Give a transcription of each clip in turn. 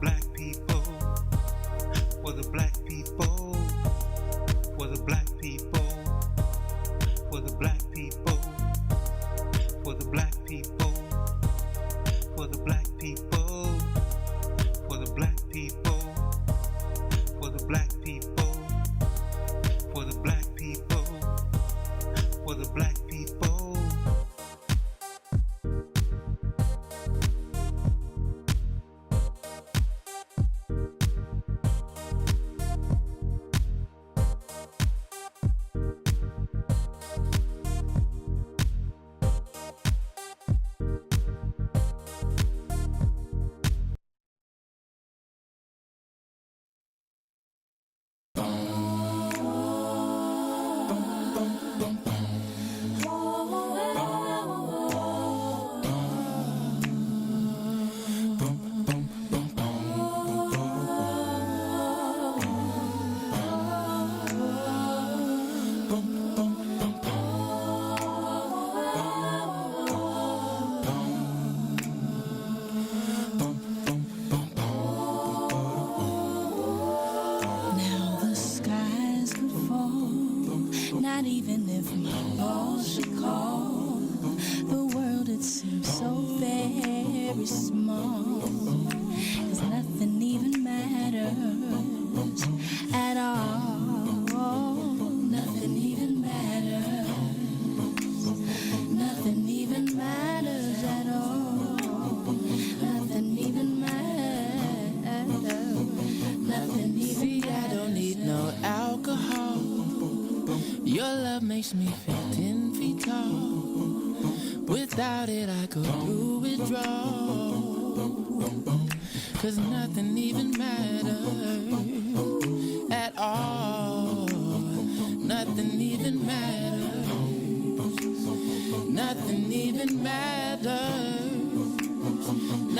black people, for the black people, for the black people, for the black people, for the black people, for the black people, for the black people, for the black people, for the black people, for the black people. Not even if my boss should call, the world it seems so very small, 'cause nothing even matters at all. Nothing even matters. Nothing even matters at all. Nothing even matters. Nothing even. See, I don't need no alcohol. Your love makes me feel 10 feet tall. Without it, I go through withdrawal. 'Cause nothing even matters at all. Nothing even matters. Nothing even matters.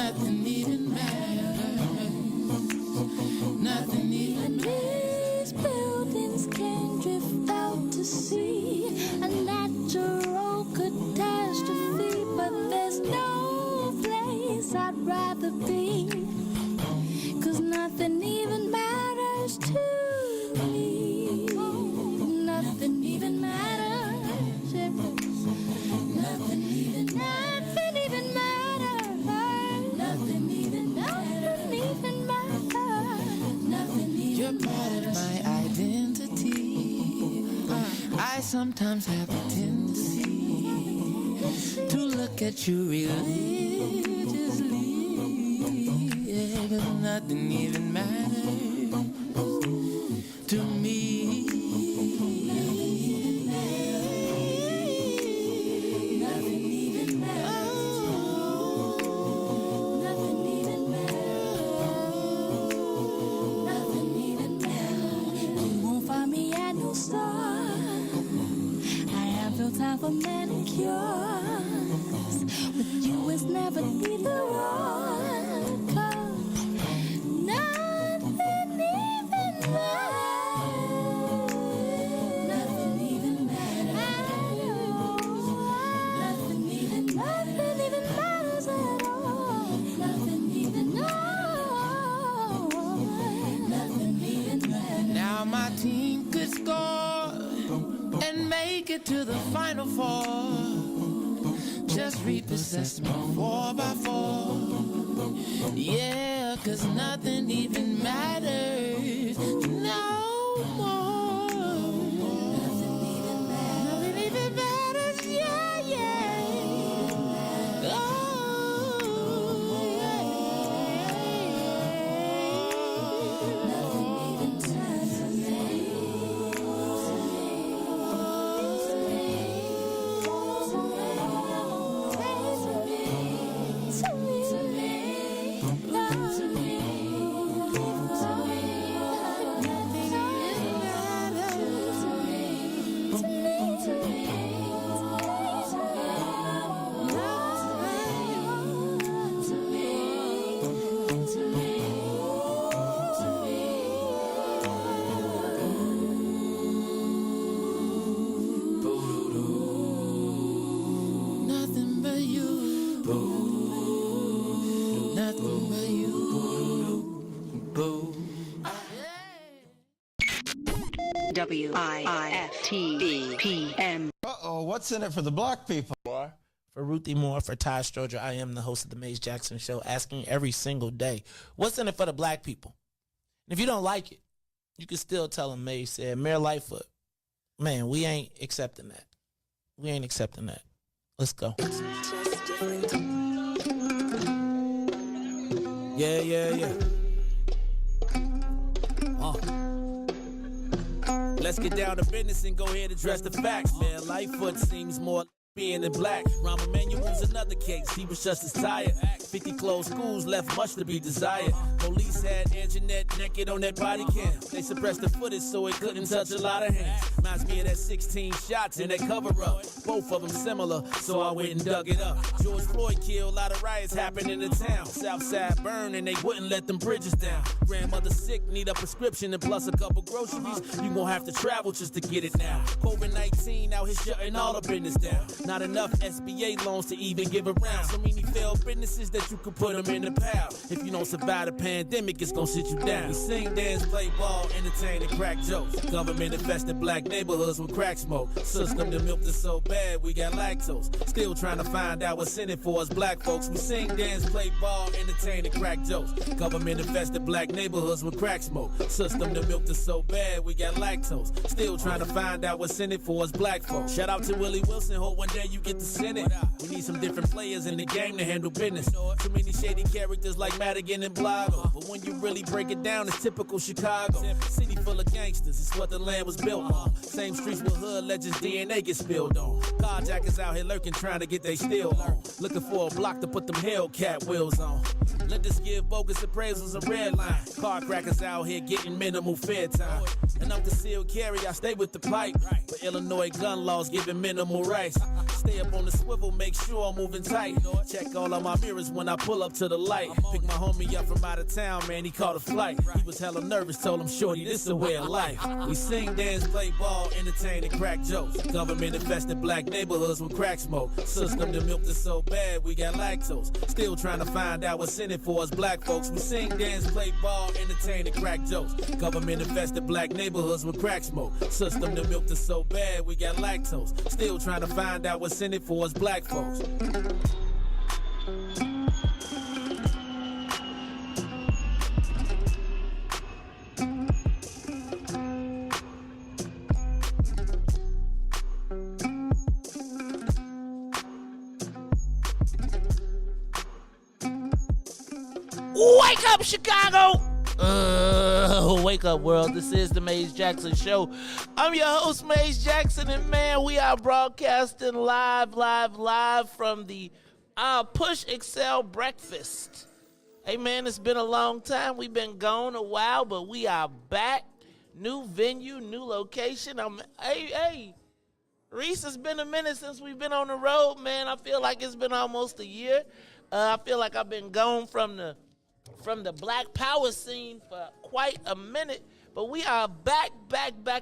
Nothing even matters. Nothing even matters. These buildings can drift out to sea, a natural catastrophe, but there's no place I'd rather be, 'cause nothing even matters to me. Nothing even matters. Nothing even matters. Nothing even matters. Nothing even. You're part of my identity. I sometimes have a tendency to look at you religiously, yeah, 'cause nothing even matters to me. Nothing even matters. Nothing even matters. Nothing even matters. You won't find me at no store. I have no time for manicures. With you it's never either or. 'Cause nothing even matters. Nothing even matters. Nothing even matters at all. Nothing even Nothing even matters. Now my team could score and make it to the Final Four. Just repossess me 4x4. Yeah, 'cause nothing even matters no more. Nothing even matters. Nothing even matters, yeah, yeah. Oh, yeah. Nothing even matters to me. To me. WIFTBPM. Uh-oh, what's in it for the black people? For Ruthie Moore, for Ty Stroger, I am the host of the Maze Jackson Show, asking every single day, what's in it for the black people? And if you don't like it, you can still tell them Maze said, Mayor Lightfoot, man, we ain't accepting that. We ain't accepting that. Let's go. Yeah. Let's get down to business and go ahead and address the facts. Man, Lightfoot seems more being in black. Rahm Emanuel's another case. He was just as tired. 50 closed schools left much to be desired. Police had Anjanette naked on that body cam. They suppressed the footage so it couldn't touch a lot of hands. Reminds me of that 16 shots in that cover up. Both of them similar, so I went and dug it up. George Floyd killed, a lot of riots happened in the town. Southside burned and they wouldn't let them bridges down. Grandmother sick, need a prescription and plus a couple groceries. You gon' have to travel just to get it now. COVID-19 out here shutting all the business down. Not enough SBA loans to even give around. So many failed businesses that you could put them in the pile. If you don't survive the pandemic, it's gonna sit you down. We sing, dance, play ball, entertain, and crack jokes. Government infested black neighborhoods with crack smoke. System that milked us so bad, we got lactose. Still trying to find out what's in it for us black folks. We sing, dance, play ball, entertain, and crack jokes. Government infested black neighborhoods with crack smoke. System that milked us so bad, we got lactose. Still trying to find out what's in it for us black folks. Shout out to Willie Wilson, hope one day you get to Senate. We need some different players in the game to handle business. Too many shady characters like Madigan and Blago. But when you really break it down, it's typical Chicago. City full of gangsters, it's what the land was built on. Same streets where hood legends DNA get spilled on. Carjackers out here lurking, trying to get they steal on. Looking for a block to put them Hellcat wheels on. Let us give bogus appraisals a red line. Car crackers out here getting minimal fair time. And I'm concealed carry, I stay with the pipe. But Illinois gun laws giving minimal rights. Stay up on the swivel, make sure I'm moving tight. Check all of my mirrors when I pull up to the light. Pick my homie up from out of town, man, he caught a flight. He was hella nervous, told him, shorty, this a way of life. We sing, dance, play ball, entertain, and crack jokes. Government infested black neighborhoods with crack smoke. System that milked us so bad, we got lactose. Still trying to find out what's in it for us black folks. We sing, dance, play ball, entertain, and crack jokes. Government infested black neighborhoods with crack smoke. System that milked us so bad, we got lactose. Still trying to find out what's in it for us black folks. Wake up, Chicago! Wake up, world. This is the Maze Jackson Show. I'm your host, Maze Jackson, and man, we are broadcasting live from the Push Excel Breakfast. Hey, man, it's been a long time. We've been gone a while, but we are back. New venue, new location. Hey, Riis, it's been a minute since we've been on the road, man. I feel like it's been almost a year. I feel like I've been gone from the Black Power scene for quite a minute, but we are back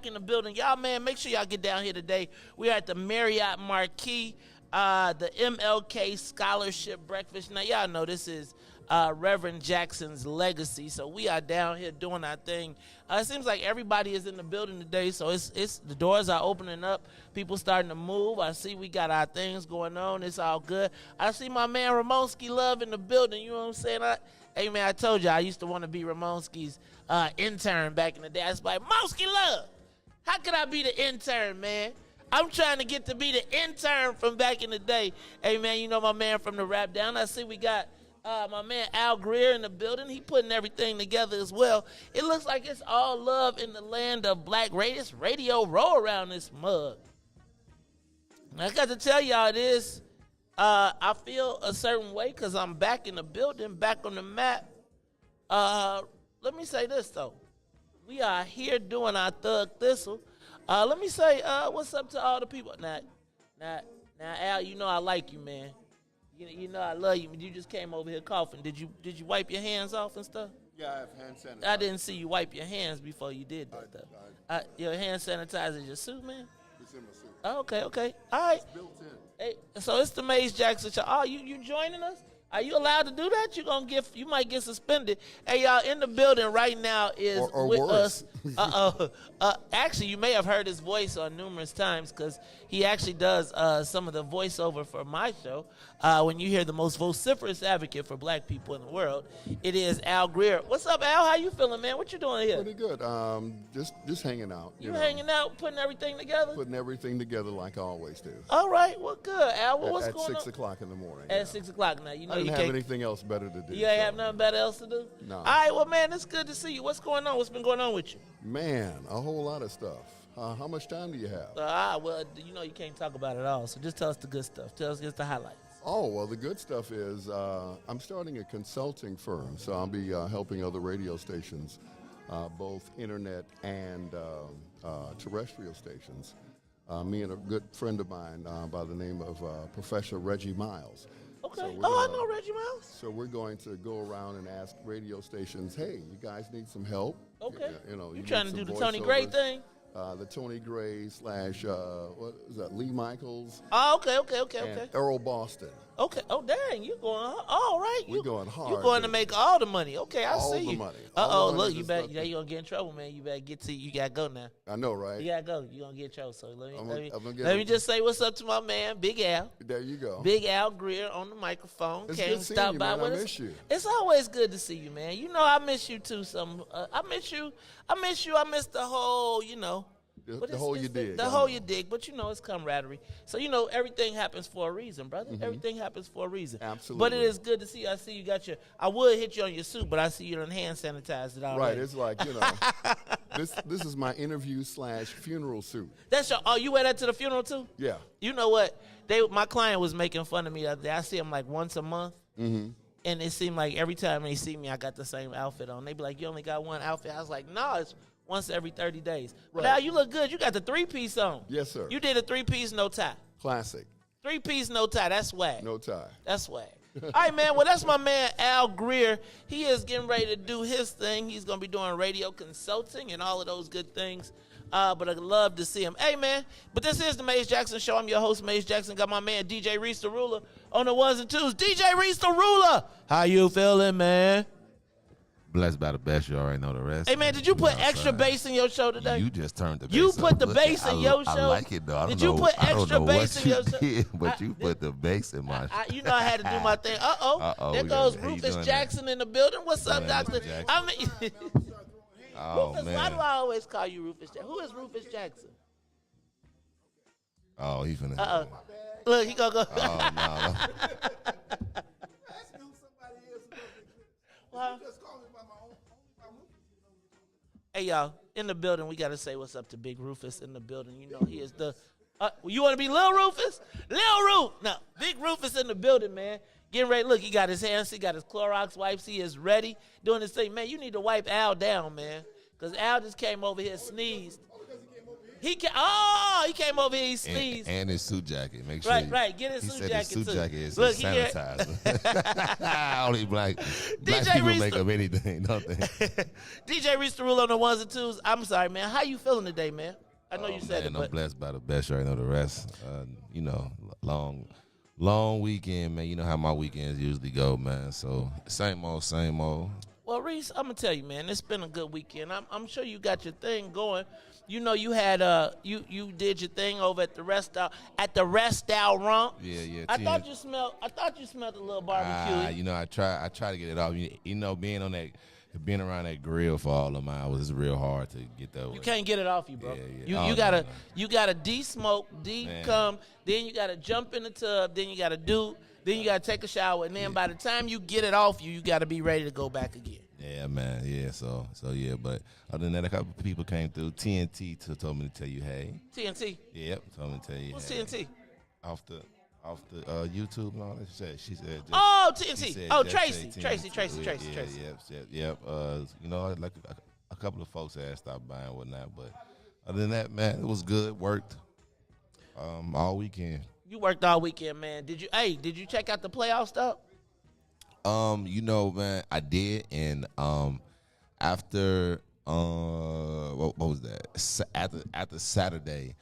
in the building. Y'all, man, make sure y'all get down here today. We are at the Marriott Marquis, the MLK Scholarship Breakfast. Now, y'all know this is Reverend Jackson's legacy, so we are down here doing our thing. It seems like everybody is in the building today, so it's the doors are opening up. People starting to move. I see we got our things going on. It's all good. I see my man Ramonski Love in the building. You know what I'm saying? Hey, man, I told you I used to want to be Ramonski's intern back in the day. I was like, Ramonski Love, how could I be the intern, man? I'm trying to get to be the intern from back in the day. Hey, man, you know my man from the Rap Down. I see we got my man Al Greer in the building. He putting everything together as well. It looks like it's all love in the land of black radio roll around this mug. I got to tell y'all this. I feel a certain way because I'm back in the building, back on the map. Let me say this, though. We are here doing our Thug Thistle. Let me say what's up to all the people. Now, Al, you know I like you, man. You know I love you. You just came over here coughing. Did you wipe your hands off and stuff? Yeah, I have hand sanitizer. I didn't see you wipe your hands before you did that, though. Your hand sanitizer is your suit, man? It's in my suit. Oh, okay. All right. It's built in. Hey, so it's the Maze Jackson Show. Oh, you joining us? Are you allowed to do that? You might get suspended. Hey, y'all, in the building right now is Or with worse. us. Actually, you may have heard his voice on numerous times because he actually does some of the voiceover for my show. When you hear the most vociferous advocate for black people in the world, it is Al Greer. What's up, Al? How you feeling, man? What you doing here? Pretty good. Just hanging out. You hanging out, putting everything together? Putting everything together like I always do. All right, well, good, Al. Well, what's at going on? 6 o'clock in the morning. At 6 o'clock now. You know I didn't you have can't. anything else better to do. You ain't so. have nothing better else to do? No. All right, well, man, it's good to see you. What's going on? What's been going on with you? Man, a whole lot of stuff. How much time do you have? Well, you know you can't talk about it all, so just tell us the good stuff. Tell us just the highlights. Oh, well, the good stuff is I'm starting a consulting firm, so I'll be helping other radio stations, both internet and terrestrial stations. Me and a good friend of mine by the name of Professor Reggie Miles. Okay. So I know Reggie Miles. So we're going to go around and ask radio stations, hey, you guys need some help? Okay. You You trying to need do some the Tony Gray voiceovers. thing? The Tony Gray / what is that? Lee Michaels Oh, okay. and Earl Boston. Okay. Oh, dang, you going all right. We're going hard, You going to baby. make all the money. Okay, I All see the you. money. Uh-oh, All the money look, you just better, left you going to get in trouble, man. You better you got to go now. I know, right? You got to go. You going to get in trouble. So let I'm gonna me just say what's up to my man, Big Al. There you go. Big Al Greer on the microphone. It's Came good seeing stop you, by man. with I us. miss you. It's always good to see you, man. You know I miss you too. I miss you. I miss the whole, But The whole you dig. The I whole know. you dig, but it's camaraderie. So everything happens for a reason, brother. Everything happens for a reason. Absolutely. But it is good to see you. I see you got I would hit you on your suit, but I see you done hand sanitized it already. Right. It's like, this is my interview / funeral suit. That's your. Oh, you wear that to the funeral too? Yeah. You know what? My client was making fun of me the other day. I see him like once a month. Mm-hmm. And it seemed like every time they see me, I got the same outfit on. They be like, you only got one outfit. I was like, no, it's once every 30 days. But Right. now you look good. You got the 3-piece on. Yes, sir. You did a 3-piece, no tie. Classic. 3-piece, no tie. That's swag. No tie. That's swag. All right, man. Well, that's my man, Al Greer. He is getting ready to do his thing. He's going to be doing radio consulting and all of those good things. But I'd love to see him. Hey, man, but this is the Maze Jackson Show. I'm your host, Maze Jackson. Got my man, DJ Riis the Ruler, on the ones and twos. DJ Riis the Ruler, how you feeling, man? Blessed by the best, you already know the rest. Hey, man, did you put extra bass in your show today? You just turned the bass You up. put the Look, bass in your show? I like it, though. I Did don't you know- put I don't extra know bass what in your you show? did, but you put the bass in my show. I had to do my thing. Uh-oh, There we goes got- how you Rufus doing Jackson in the building. What's up, doing, Doctor? Mr. Jackson? I mean, Oh, Rufus, man. why do I always call you Rufus Jackson? Who is Rufus Jackson? Oh, he finna. Look, he gonna go. Oh, no. Well, hey, y'all, in the building, we got to say what's up to Big Rufus in the building. You know, he is the. You want to be Lil Rufus? Lil Roof. No, Big Rufus in the building, man. Getting ready. Look, he got his hands, he got his Clorox wipes. He is ready. Doing his thing. Man, you need to wipe Al down, man. Because Al just came over here, sneezed. He came over here, he sneezed. And his suit jacket. Make sure. Right. Get his he suit said jacket, his suit too. jacket is Look, his he here. sanitizer. Only black people Reese make the- up anything, don't they? DJ Riis the Rule on the ones and twos. I'm sorry, man. How you feeling today, man? I know you said Man, it, I'm but blessed by the best. You already know the rest. Long weekend, man. You know how my weekends usually go, man. So same old. well, Reese, I'm gonna tell you, man. It's been a good weekend. I'm sure you got your thing going. You know, you had you did your thing over at the rest out rump. Yeah. I thought you smelled a little barbecue. I try to get it off. You know, being around that grill for all them hours, it's real hard to get that. You can't get it off you, bro. Yeah. You gotta de-smoke, de-cum, then you gotta jump in the tub, then you gotta take a shower, and then by the time you get it off you gotta be ready to go back again. Yeah, man. Yeah, so yeah. But other than that, a couple of people came through. TNT told me to tell you, hey. TNT. Yep, told me to tell you. What's hey. TNT? Off the YouTube and all that. She said. Just, Oh, she TNT. said Oh, just Tracy. say Tracy. TNT. Yep. Like a couple of folks had stopped by and whatnot. But other than that, man, it was good. Worked all weekend. You worked all weekend, man. Did you check out the playoff stuff? Man, I did, and after what was that? After Saturday,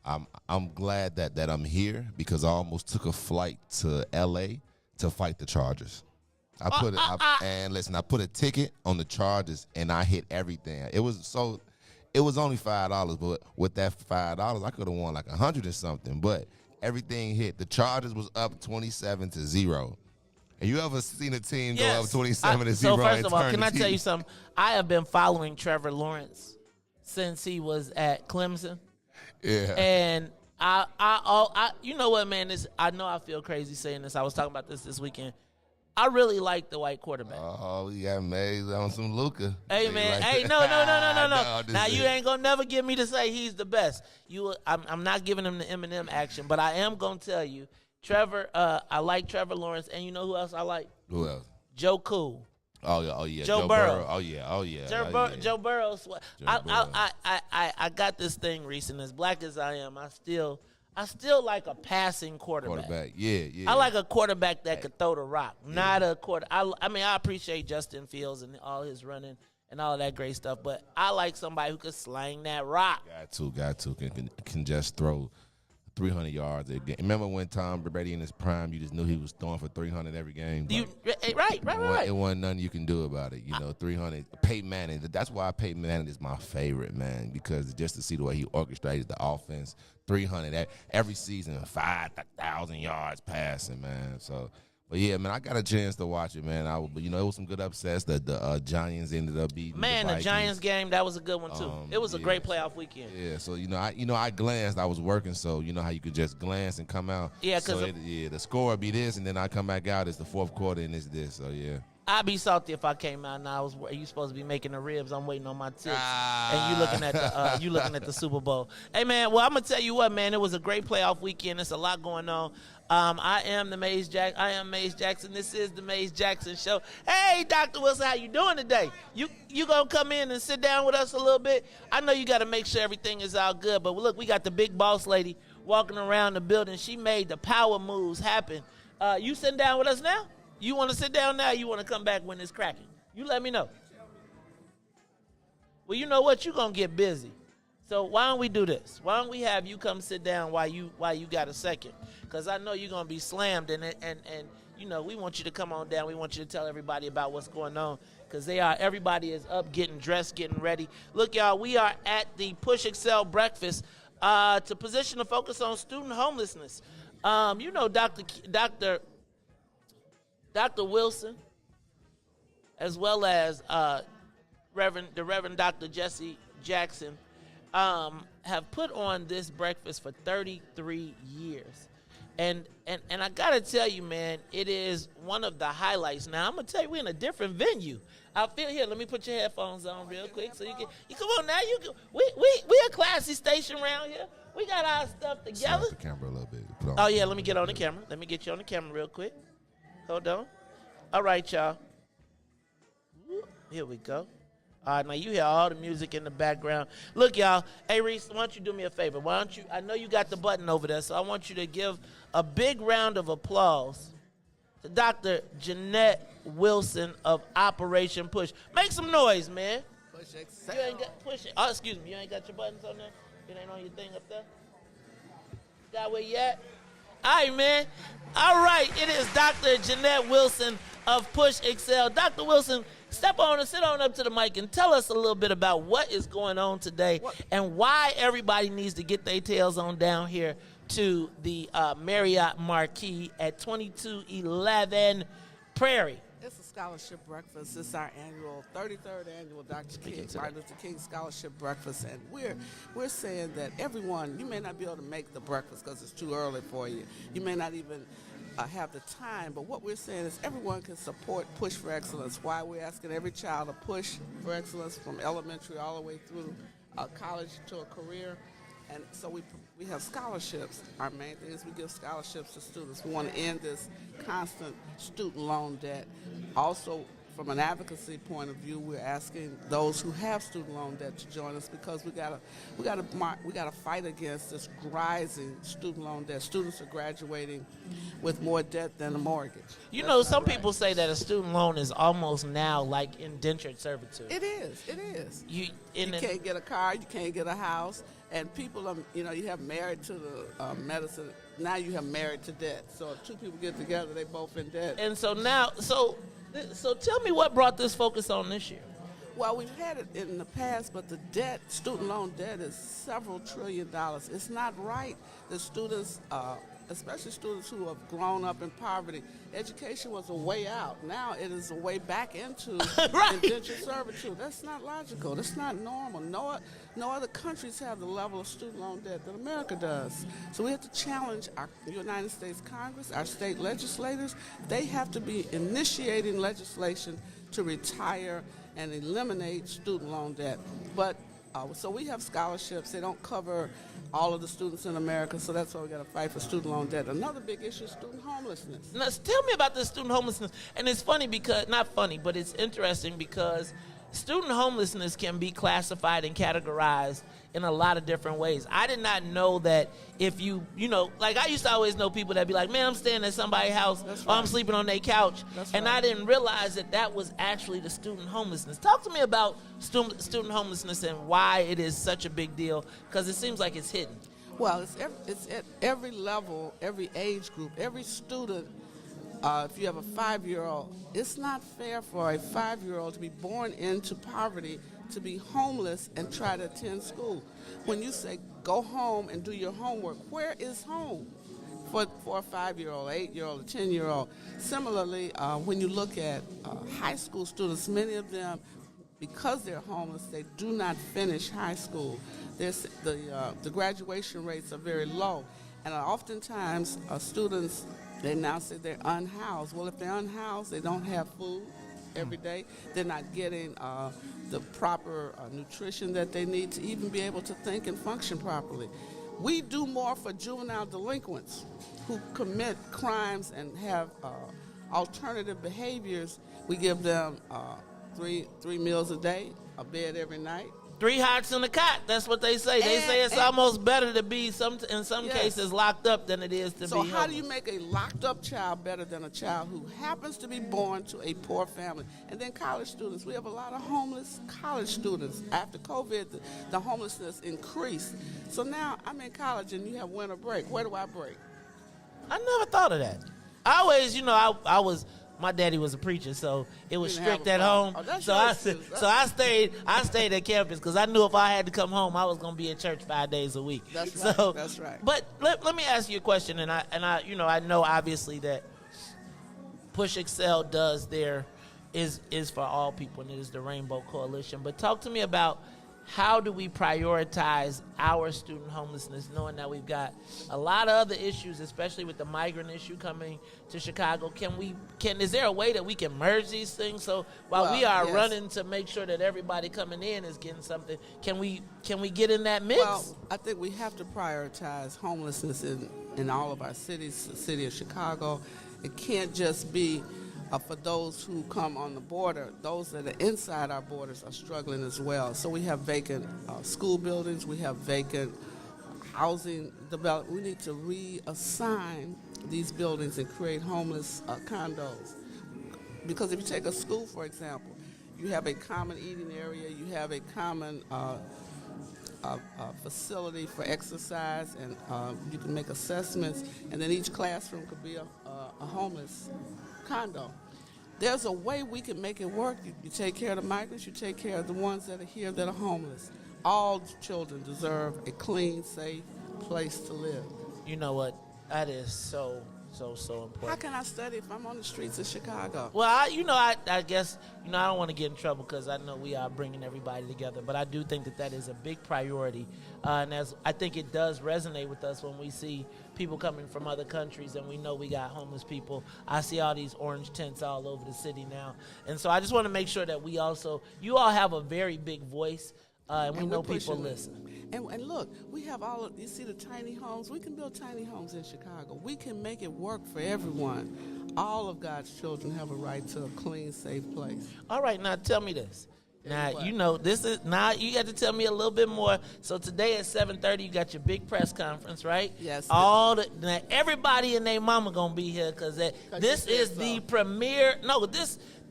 I'm glad that I'm here because I almost took a flight to LA to fight the Chargers. I put a ticket on the Chargers, and I hit everything. It was only $5, but with that $5, I could have won like 100 or something. But everything hit. The Chargers was up 27-0. And you ever seen a team go up 27-0? So first of all, can I tell you something? I have been following Trevor Lawrence since he was at Clemson. Yeah. And I you know what, man? I know I feel crazy saying this. I was talking about this weekend. I really like the white quarterback. Oh, we got Mays on some Luka. Hey, man. Hey, no. Now, you ain't going to never get me to say he's the best. I'm not giving him the Eminem action, but I am going to tell you, Trevor, I like Trevor Lawrence, and you know who else I like? Who else? Joe Cool. Oh yeah. Joe Burrow. Oh yeah. Joe Burrow. I got this thing recent. As black as I am, I still like a passing quarterback. Yeah. I like a quarterback that could throw the rock, not a quarter. I mean, I appreciate Justin Fields and all his running and all that great stuff, but I like somebody who could slang that rock. Got to. Can just throw 300 yards a game. Remember when Tom Brady in his prime, you just knew he was throwing for 300 every game? Right. It wasn't nothing you can do about it. 300. Peyton Manning. That's why Peyton Manning is my favorite, man, because just to see the way he orchestrated the offense, 300 every season, 5,000 yards passing, man. So, but yeah, man, I got a chance to watch it, man. It was some good upsets. The Giants ended up beating. Man, the Giants game, that was a good one too. It was a great playoff weekend. Yeah, so I glanced. I was working, so you know how you could just glance and come out. Yeah, because the score would be this, and then I come back out. It's the fourth quarter, and it's this. So yeah. I'd be salty if I came out and you supposed to be making the ribs. I'm waiting on my tips, and you looking at the Super Bowl. Hey man, well I'm gonna tell you what, man, it was a great playoff weekend. There's a lot going on. I am Maze Jackson. This is the Maze Jackson Show. Hey, Dr. Wilson, how you doing today? You gonna come in and sit down with us a little bit? I know you got to make sure everything is all good, but look, we got the big boss lady walking around the building. She made the power moves happen. You sitting down with us now? You want to sit down now? Or you want to come back when it's cracking? You let me know. Well, you know what? You're going to get busy. So why don't we do this? Why don't we have you come sit down while you got a second? Because I know you're going to be slammed in it. And we want you to come on down. We want you to tell everybody about what's going on. Because everybody is up, getting dressed, getting ready. Look, y'all, we are at the Push Excel Breakfast to position the focus on student homelessness. Dr. Wilson, as well as Reverend Dr. Jesse Jackson, have put on this breakfast for 33 years. And I got to tell you, man, it is one of the highlights. Now, I'm going to tell you, we're in a different venue. I feel here. Let me put your headphones on real quick so you come on now. We a classy station around here. We got our stuff together. The camera a little bit. Oh, yeah, let me get on the camera. Let me get you on the camera real quick. Hold on. All right, y'all. Here we go. All right, now you hear all the music in the background. Look, y'all. Hey, Riis, why don't you do me a favor? I know you got the button over there, so I want you to give a big round of applause to Dr. Jeanette Wilson of Operation Push. Make some noise, man. Push Excel. You ain't got push it. Oh, excuse me. You ain't got your buttons on there? It ain't on your thing up there? Got where you at? All right, man. All right, it is Dr. Jeanette Wilson of Push Excel. Dr. Wilson, step on and sit on up to the mic and tell us a little bit about what is going on today and why everybody needs to get their tails on down here to the Marriott Marquis at 2211 Prairie. It's a scholarship breakfast. It's our 33rd annual Dr. Martin Luther King Scholarship Breakfast, and we're saying that everyone, you may not be able to make the breakfast because it's too early for you. You may not even have the time, but what we're saying is everyone can support Push for Excellence. Why we're asking every child to push for excellence from elementary all the way through college to a career. And so we have scholarships. Our main thing is we give scholarships to students. We want to end this constant student loan debt. Also from an advocacy point of view, we're asking those who have student loan debt to join us because we gotta fight against this rising student loan debt. Students are graduating with more debt than a mortgage. You That's know, not some right. people say that a student loan is almost now like indentured servitude. It is. It is. You can't get a car, you can't get a house, and people are, you have married to the medicine. Now you have married to debt. So if two people get together, they both in debt. And so now, so tell me what brought this focus on this year. Well, we've had it in the past, but the debt, student loan debt, is several $1 trillion. It's not right that students, especially students who have grown up in poverty, education was a way out. Now it is a way back into indentured servitude. That's not logical. That's not normal. No other countries have the level of student loan debt that America does. So we have to challenge our United States Congress, our state legislators. They have to be initiating legislation to retire and eliminate student loan debt. But so we have scholarships. They don't cover all of the students in America, so that's why we got to fight for student loan debt. Another big issue is student homelessness. Now, tell me about this student homelessness. And it's funny because, not funny, but it's interesting because student homelessness can be classified and categorized in a lot of different ways. I did not know that if like I used to always know people that be like, man, I'm staying at somebody's house or I'm sleeping on their couch. And I didn't realize that was actually the student homelessness. Talk to me about student homelessness and why it is such a big deal, because it seems like it's hidden. Well, it's at every level, every age group, every student. If you have a 5-year-old, it's not fair for a 5-year-old to be born into poverty, to be homeless and try to attend school. When you say go home and do your homework, where is home for a 5-year-old, 8-year-old, a 10-year-old? Similarly, when you look at high school students, many of them, because they're homeless, they do not finish high school. The graduation rates are very low, and oftentimes students, they now say they're unhoused. Well, if they're unhoused, they don't have food every day. They're not getting the proper nutrition that they need to even be able to think and function properly. We do more for juvenile delinquents who commit crimes and have alternative behaviors. We give them three meals a day, a bed every night. 3 hots in a cot. That's what they say. They say it's almost better to be in some cases locked up than it is to be So how homeless. do you make a locked up child better than a child who happens to be born to a poor family? And then college students. We have a lot of homeless college students. After COVID, the homelessness increased. So now I'm in college and you have winter break. Where do I break? I never thought of that. I always, my daddy was a preacher, so it was strict at home. So I stayed at campus because I knew if I had to come home, I was going to be at church 5 days a week. That's right. That's right. But let me ask you a question, and I know obviously that Push Excel is for all people, and it is the Rainbow Coalition. But talk to me about how do we prioritize our student homelessness, knowing that we've got a lot of other issues, especially with the migrant issue coming to Chicago? Is there a way that we can merge these things? So while we are running to make sure that everybody coming in is getting something, can we get in that mix? Well, I think we have to prioritize homelessness in all of our cities. The city of Chicago, it can't just be for those who come on the border. Those that are inside our borders are struggling as well. So we have vacant school buildings. We have vacant housing development. We need to reassign these buildings and create homeless condos. Because if you take a school, for example, you have a common eating area. You have a common facility for exercise, and you can make assessments. And then each classroom could be a homeless condo. There's a way we can make it work. You take care of the migrants, you take care of the ones that are here that are homeless. All children deserve a clean, safe place to live. You know what? That is so important. How can I study if I'm on the streets of Chicago? Well, I guess, I don't want to get in trouble because I know we are bringing everybody together, but I do think that is a big priority. And I think it does resonate with us when we see people coming from other countries and we know we got homeless people. I see all these orange tents all over the city now. And so I just want to make sure that you all have a very big voice and we know we're people pushing it. listen. And look, we have you see the tiny homes? We can build tiny homes in Chicago. We can make it work for everyone. All of God's children have a right to a clean, safe place. All right, now tell me this. Now, What? you know, now you got to tell me a little bit more. So today at 7:30, you got your big press conference, right? Yes. Now everybody and their mama going to be here because this is the premiere. No,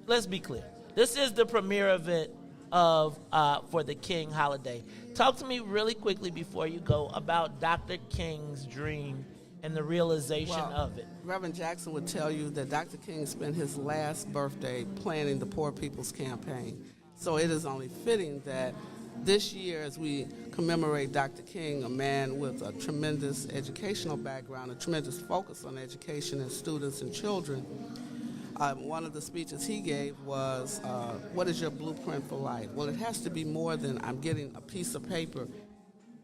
let's be clear. This is the premiere event for the King holiday. Talk to me really quickly before you go about Dr. King's dream and the realization of it. Reverend Jackson would tell you that Dr. King spent his last birthday planning the Poor People's Campaign. So it is only fitting that this year, as we commemorate Dr. King, a man with a tremendous educational background, a tremendous focus on education and students and children, one of the speeches he gave was, what is your blueprint for life? Well, it has to be more than I'm getting a piece of paper.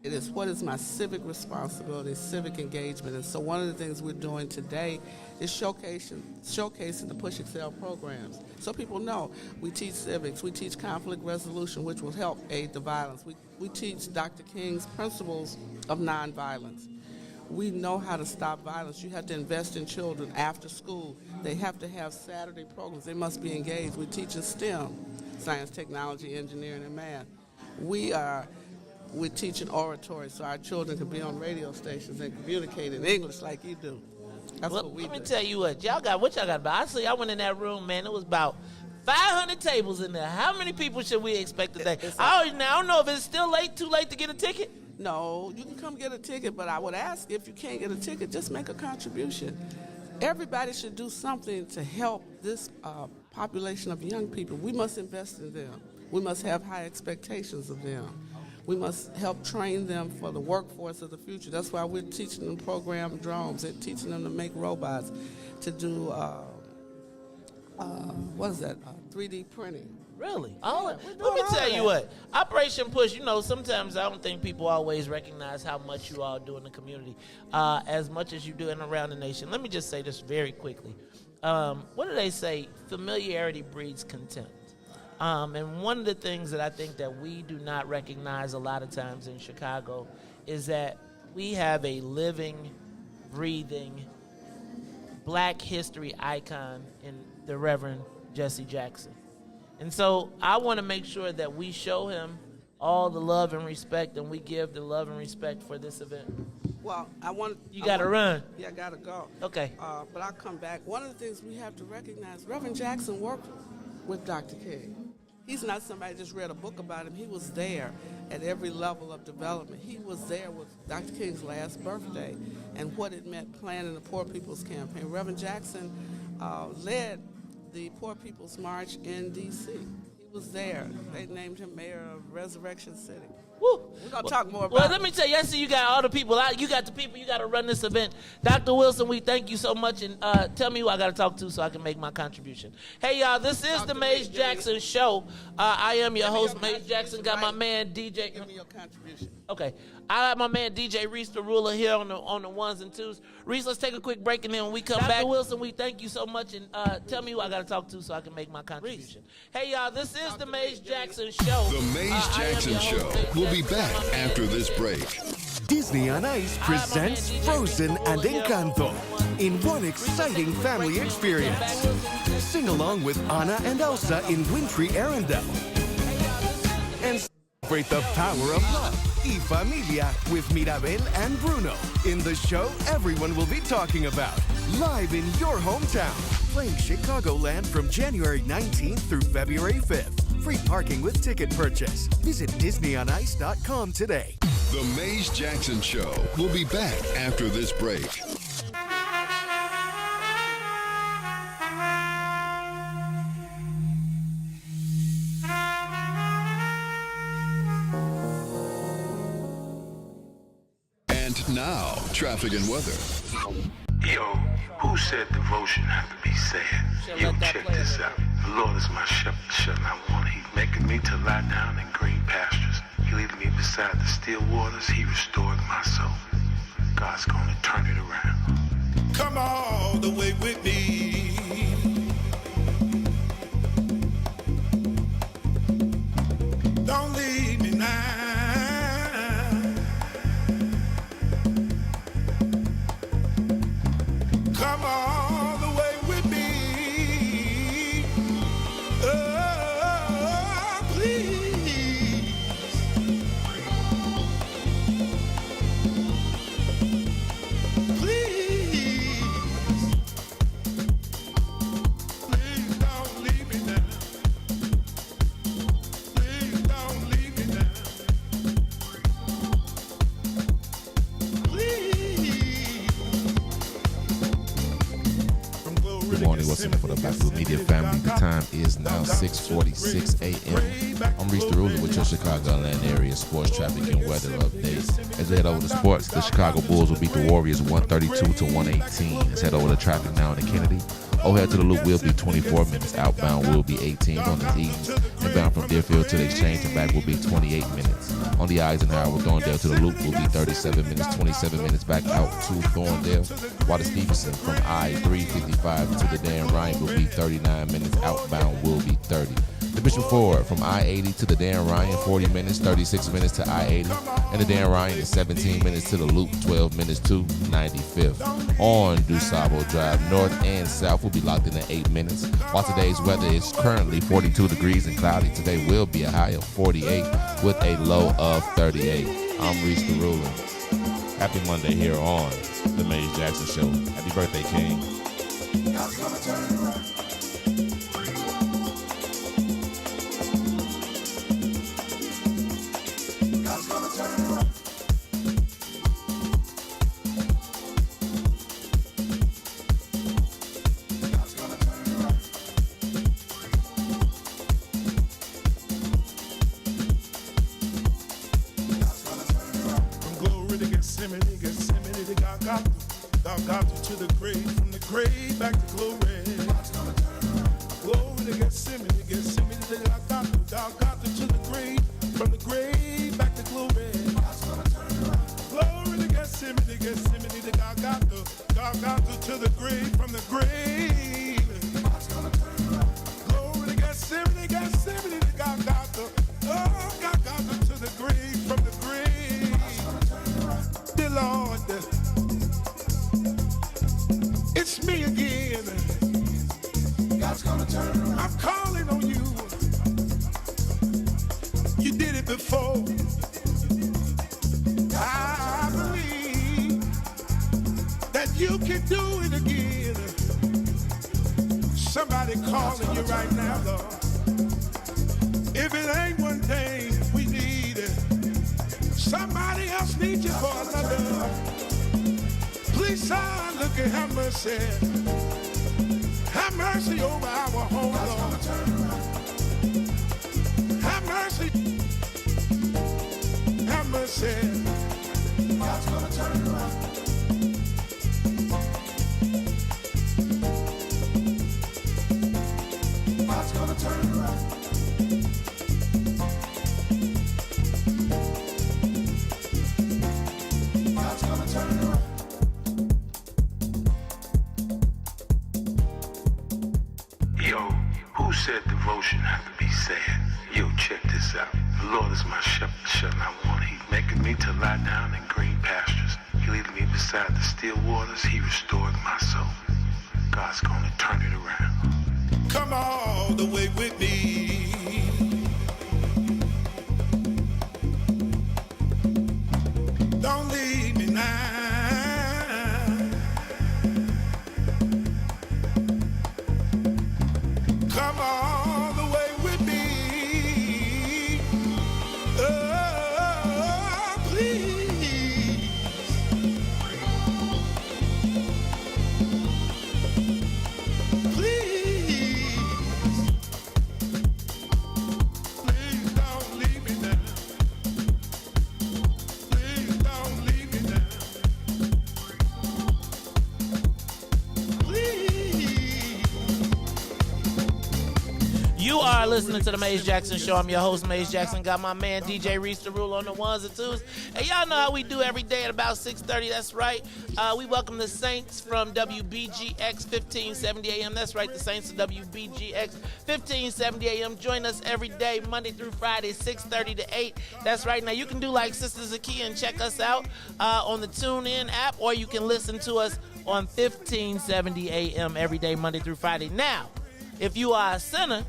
It is what is my civic responsibility, civic engagement. And so one of the things we're doing today is showcasing the Push Excel programs. So people know we teach civics, we teach conflict resolution, which will help aid the violence. We teach Dr. King's principles of nonviolence. We know how to stop violence. You have to invest in children after school. They have to have Saturday programs. They must be engaged. We teach in STEM, science, technology, engineering, and math. We're teaching oratory so our children can be on radio stations and communicate in English like you do. That's what we do. Let me tell you what y'all got about. I see I went in that room, man. It was about 500 tables in there. How many people should we expect today? I don't know if it's still too late to get a ticket. No, you can come get a ticket, but I would ask if you can't get a ticket, just make a contribution. Everybody should do something to help this population of young people. We must invest in them. We must have high expectations of them. We must help train them for the workforce of the future. That's why we're teaching them to program drones and teaching them to make robots, to do, 3D printing. Really? Let me tell you what. Operation Push, sometimes I don't think people always recognize how much you all do in the community, as much as you do and around the nation. Let me just say this very quickly. What do they say? Familiarity breeds contempt. And one of the things that I think that we do not recognize a lot of times in Chicago is that we have a living, breathing Black history icon in the Reverend Jesse Jackson. And so I want to make sure that we show him all the love and respect, and we give the love and respect for this event. Well, You got to run. Yeah, I got to go. Okay. But I'll come back. One of the things we have to recognize, Reverend Jackson worked with Dr. King. He's not somebody just read a book about him. He was there at every level of development. He was there with Dr. King's last birthday and what it meant planning the Poor People's Campaign. Reverend Jackson led the Poor People's March in D.C. He was there. They named him mayor of Resurrection City. Woo. We're going to talk more about Well, let me tell you, I see you got all the people out. You got the people. You got to run this event. Dr. Wilson, we thank you so much. And tell me who I got to talk to so I can make my contribution. Hey, y'all, this is the Maze Jackson Show. I am your host, Maze Jackson. Got my man, DJ. Give me your contribution. Okay. I got my man, DJ Riis, the ruler here on the ones and twos. Riis, let's take a quick break, and then when we come back, Wilson, we thank you so much. And tell me who I got to talk to so I can make my contribution. Hey, y'all, this is the Maze Jackson Show. The Maze Jackson Show. We'll be back after this break. Disney on Ice presents Frozen and Encanto in one exciting family experience. Sing along with Anna and Elsa in wintry Arendelle. And celebrate the power of love. Y Familia with Mirabel and Bruno in the show everyone will be talking about. Live in your hometown. Playing Chicagoland from January 19th through February 5th. Free parking with ticket purchase. Visit DisneyOnIce.com today. The Maze Jackson Show. We'll be back after this break. And now, traffic and weather. Yo, who said devotion had to be sad? Yo, check this out. The Lord is my shepherd, and I want. He's making me to lie down in green pastures. He leading me beside the still waters. He restored my soul. God's gonna turn it around. Come all the way with me. Don't leave me now. family. What's in it for the Black Blue Media family? The time is now 6:46 a.m. I'm Reese the Ruler with your Chicagoland area sports traffic and weather updates. As we head over to sports, the Chicago Bulls will beat the Warriors 132-118. Let's head over to traffic now in the Kennedy. Overhead to the Loop will be 24 minutes. Outbound will be 18 on the east. Inbound from Deerfield to the Exchange and back will be 28 minutes. On the Eisenhower, Thorndale to the Loop will be 37 minutes, 27 minutes back out to Thorndale. While the Stevenson from I-355 to the Dan Ryan will be 39 minutes. Outbound will be 30. The Bishop Ford from I-80 to the Dan Ryan, 40 minutes, 36 minutes to I-80. And the Dan Ryan is 17 minutes to the Loop, 12 minutes to 95th. On DuSable Drive, north and south will be locked in at 8 minutes. While today's weather is currently 42 degrees and cloudy, today will be a high of 48 with a low of 38. I'm Reese the Ruler. Happy Monday here on The Maze Jackson Show. Happy birthday, King. God's gonna turn it around. To the grave, from the grave back to glory. Glory to Gethsemane, to Golgotha, to the grave, from the grave back to glory. Glory to Gethsemane, to Golgotha, to the grave, from the grave. Glory to Gethsemane, to Golgotha, oh Golgotha, to the grave, from the grave. Dear Lord, it's me again. God's gonna turn around. I'm calling on you. You did it before. I believe that you can do it again. Somebody calling you right now, Lord. If it ain't one thing we need, somebody else needs you for another. Please, son, look and have mercy. Have mercy over our home, Lord. Have mercy. Have mercy. God's gonna turn it around. God's gonna turn it around. God's gonna turn it around. Who said devotion have to be sad? Yo, check this out. The Lord is my shepherd, I want. He maketh me to lie down in green pastures. He leadeth me beside the still waters. He restored my soul. God's gonna turn it around. Come all the way with me. Don't leave me now. Come all the way with me. Oh, please. Please. Please don't leave me now. Please don't leave me now. You are listening to the Maze Jackson Show. I'm your host, Maze Jackson. Got my man DJ Riis the Rule on the ones and twos. And y'all know how we do every day at about 6:30. That's right. We welcome the Saints from WBGX 1570 AM. That's right, the Saints of WBGX 1570 AM. Join us every day, Monday through Friday, 6:30 to 8. That's right. Now, you can do like Sister Zakiya and check us out on the TuneIn app, or you can listen to us on 1570 AM every day, Monday through Friday. Now, if you are a sinner,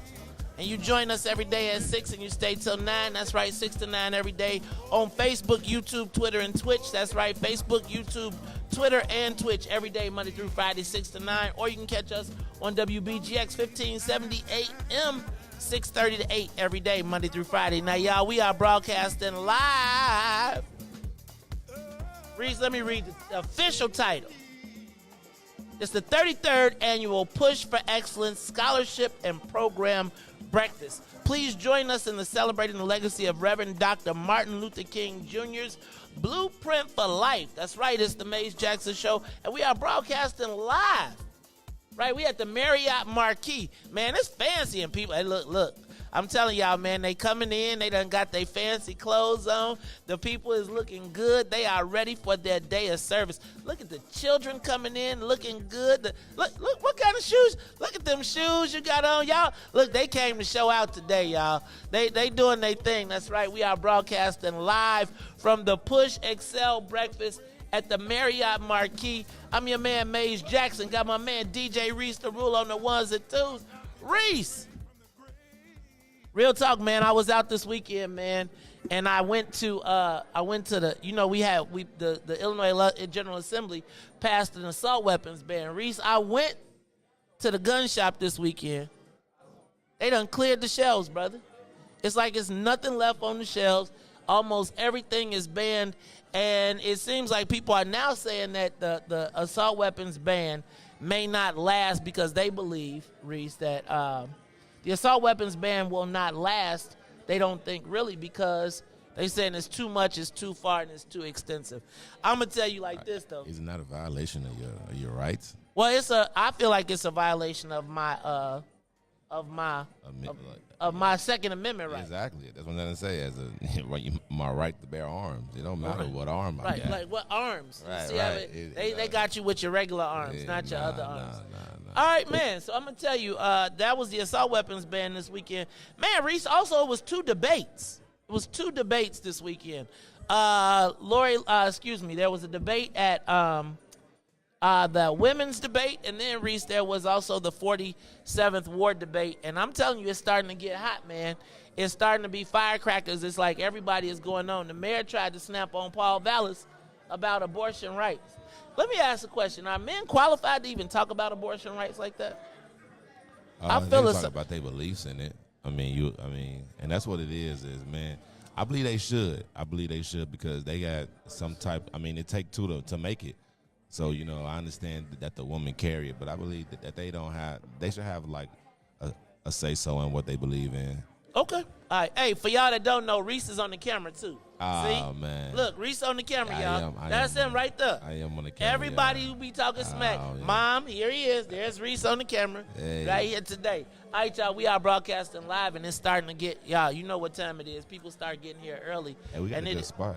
and you join us every day at 6 and you stay till 9. That's right, 6 to 9 every day on Facebook, YouTube, Twitter, and Twitch. That's right, Facebook, YouTube, Twitter, and Twitch every day, Monday through Friday, 6 to 9. Or you can catch us on WBGX 1570 AM, 6:30 to 8 every day, Monday through Friday. Now, y'all, we are broadcasting live. Reese, let me read the official title. It's the 33rd annual Push for Excellence Scholarship and Program Breakfast. Please join us in celebrating the legacy of Reverend Dr. Martin Luther King Jr.'s Blueprint for Life. That's right, it's the Maze Jackson Show, and we are broadcasting live. Right, we at the Marriott Marquis. Man, it's fancy, and people, hey, look. I'm telling y'all, man, they coming in. They done got their fancy clothes on. The people is looking good. They are ready for their day of service. Look at the children coming in looking good. Look, what kind of shoes? Look at them shoes you got on, y'all. Look, they came to show out today, y'all. They doing their thing. That's right. We are broadcasting live from the Push Excel Breakfast at the Marriott Marquis. I'm your man, Maze Jackson. Got my man, DJ Riis, the rule on the ones and twos. Riis. Real talk, man. I was out this weekend, man, and I went to the, the Illinois General Assembly passed an assault weapons ban. Riis, I went to the gun shop this weekend. They done cleared the shelves, brother. It's like it's nothing left on the shelves. Almost everything is banned, and it seems like people are now saying that the assault weapons ban may not last because they believe, Riis, that the assault weapons ban will not last, they don't think, really, because they saying it's too much, it's too far, and it's too extensive. I'm going to tell you like this, though. Isn't that a violation of your rights? Well, I feel like it's a violation of my Second Amendment right. Exactly. That's what I'm going to say. As my right to bear arms. It don't matter what arm I got. Like what arms? Right, see right. They got you with your regular arms, not your other arms. Nah. All right, man. So I'm going to tell you, that was the assault weapons ban this weekend. Man, Riis, also it was two debates. It was two debates this weekend. There was a debate at the women's debate, and then, Riis, there was also the 47th Ward debate. And I'm telling you, it's starting to get hot, man. It's starting to be firecrackers. It's like everybody is going on. The mayor tried to snap on Paul Vallis about abortion rights. Let me ask a question. Are men qualified to even talk about abortion rights like that? I feel it's talk about their beliefs in it. And that's what it is, man. I believe they should. Because they got some type. It take two to make it. So, I understand that the women carry it, but I believe that they should have like a say-so in what they believe in. Okay. All right. Hey, for y'all that don't know, Riis is on the camera, too. Oh, man. Look, Riis on the camera, y'all. That's him right there. I am on the camera. Everybody who be talking smack. Yeah. Mom, here he is. There's Riis on the camera right here today. All right, y'all, we are broadcasting live, and it's starting to get, y'all, you know what time it is. People start getting here early. Hey, we got a good spot.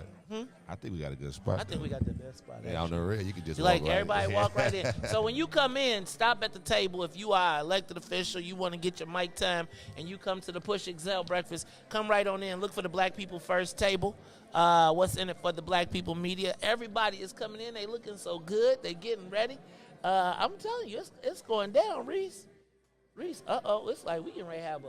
I think we got a good spot. I think we got the best spot. Yeah, on the real, you can just walk right everybody walk right in. So when you come in, stop at the table. If you are an elected official, you want to get your mic time, and you come to the Push Excel Breakfast, come right on in. Look for the Black People First table. What's in it for the Black People Media? Everybody is coming in. They looking so good. They getting ready. I'm telling you, it's going down, Riis. Riis, it's like we can have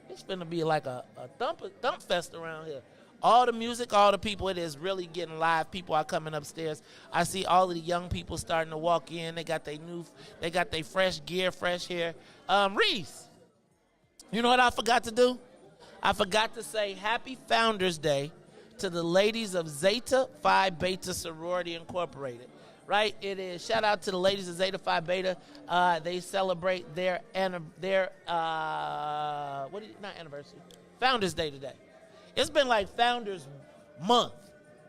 it's going to be like a thump fest around here. All the music, all the people, it is really getting live. People are coming upstairs. I see all of the young people starting to walk in. They got their fresh gear, fresh hair. Riis, you know what I forgot to do? I forgot to say Happy Founders Day to the ladies of Zeta Phi Beta Sorority Incorporated. Right? It is. Shout out to the ladies of Zeta Phi Beta. They celebrate Founders Day today. It's been like Founders Month.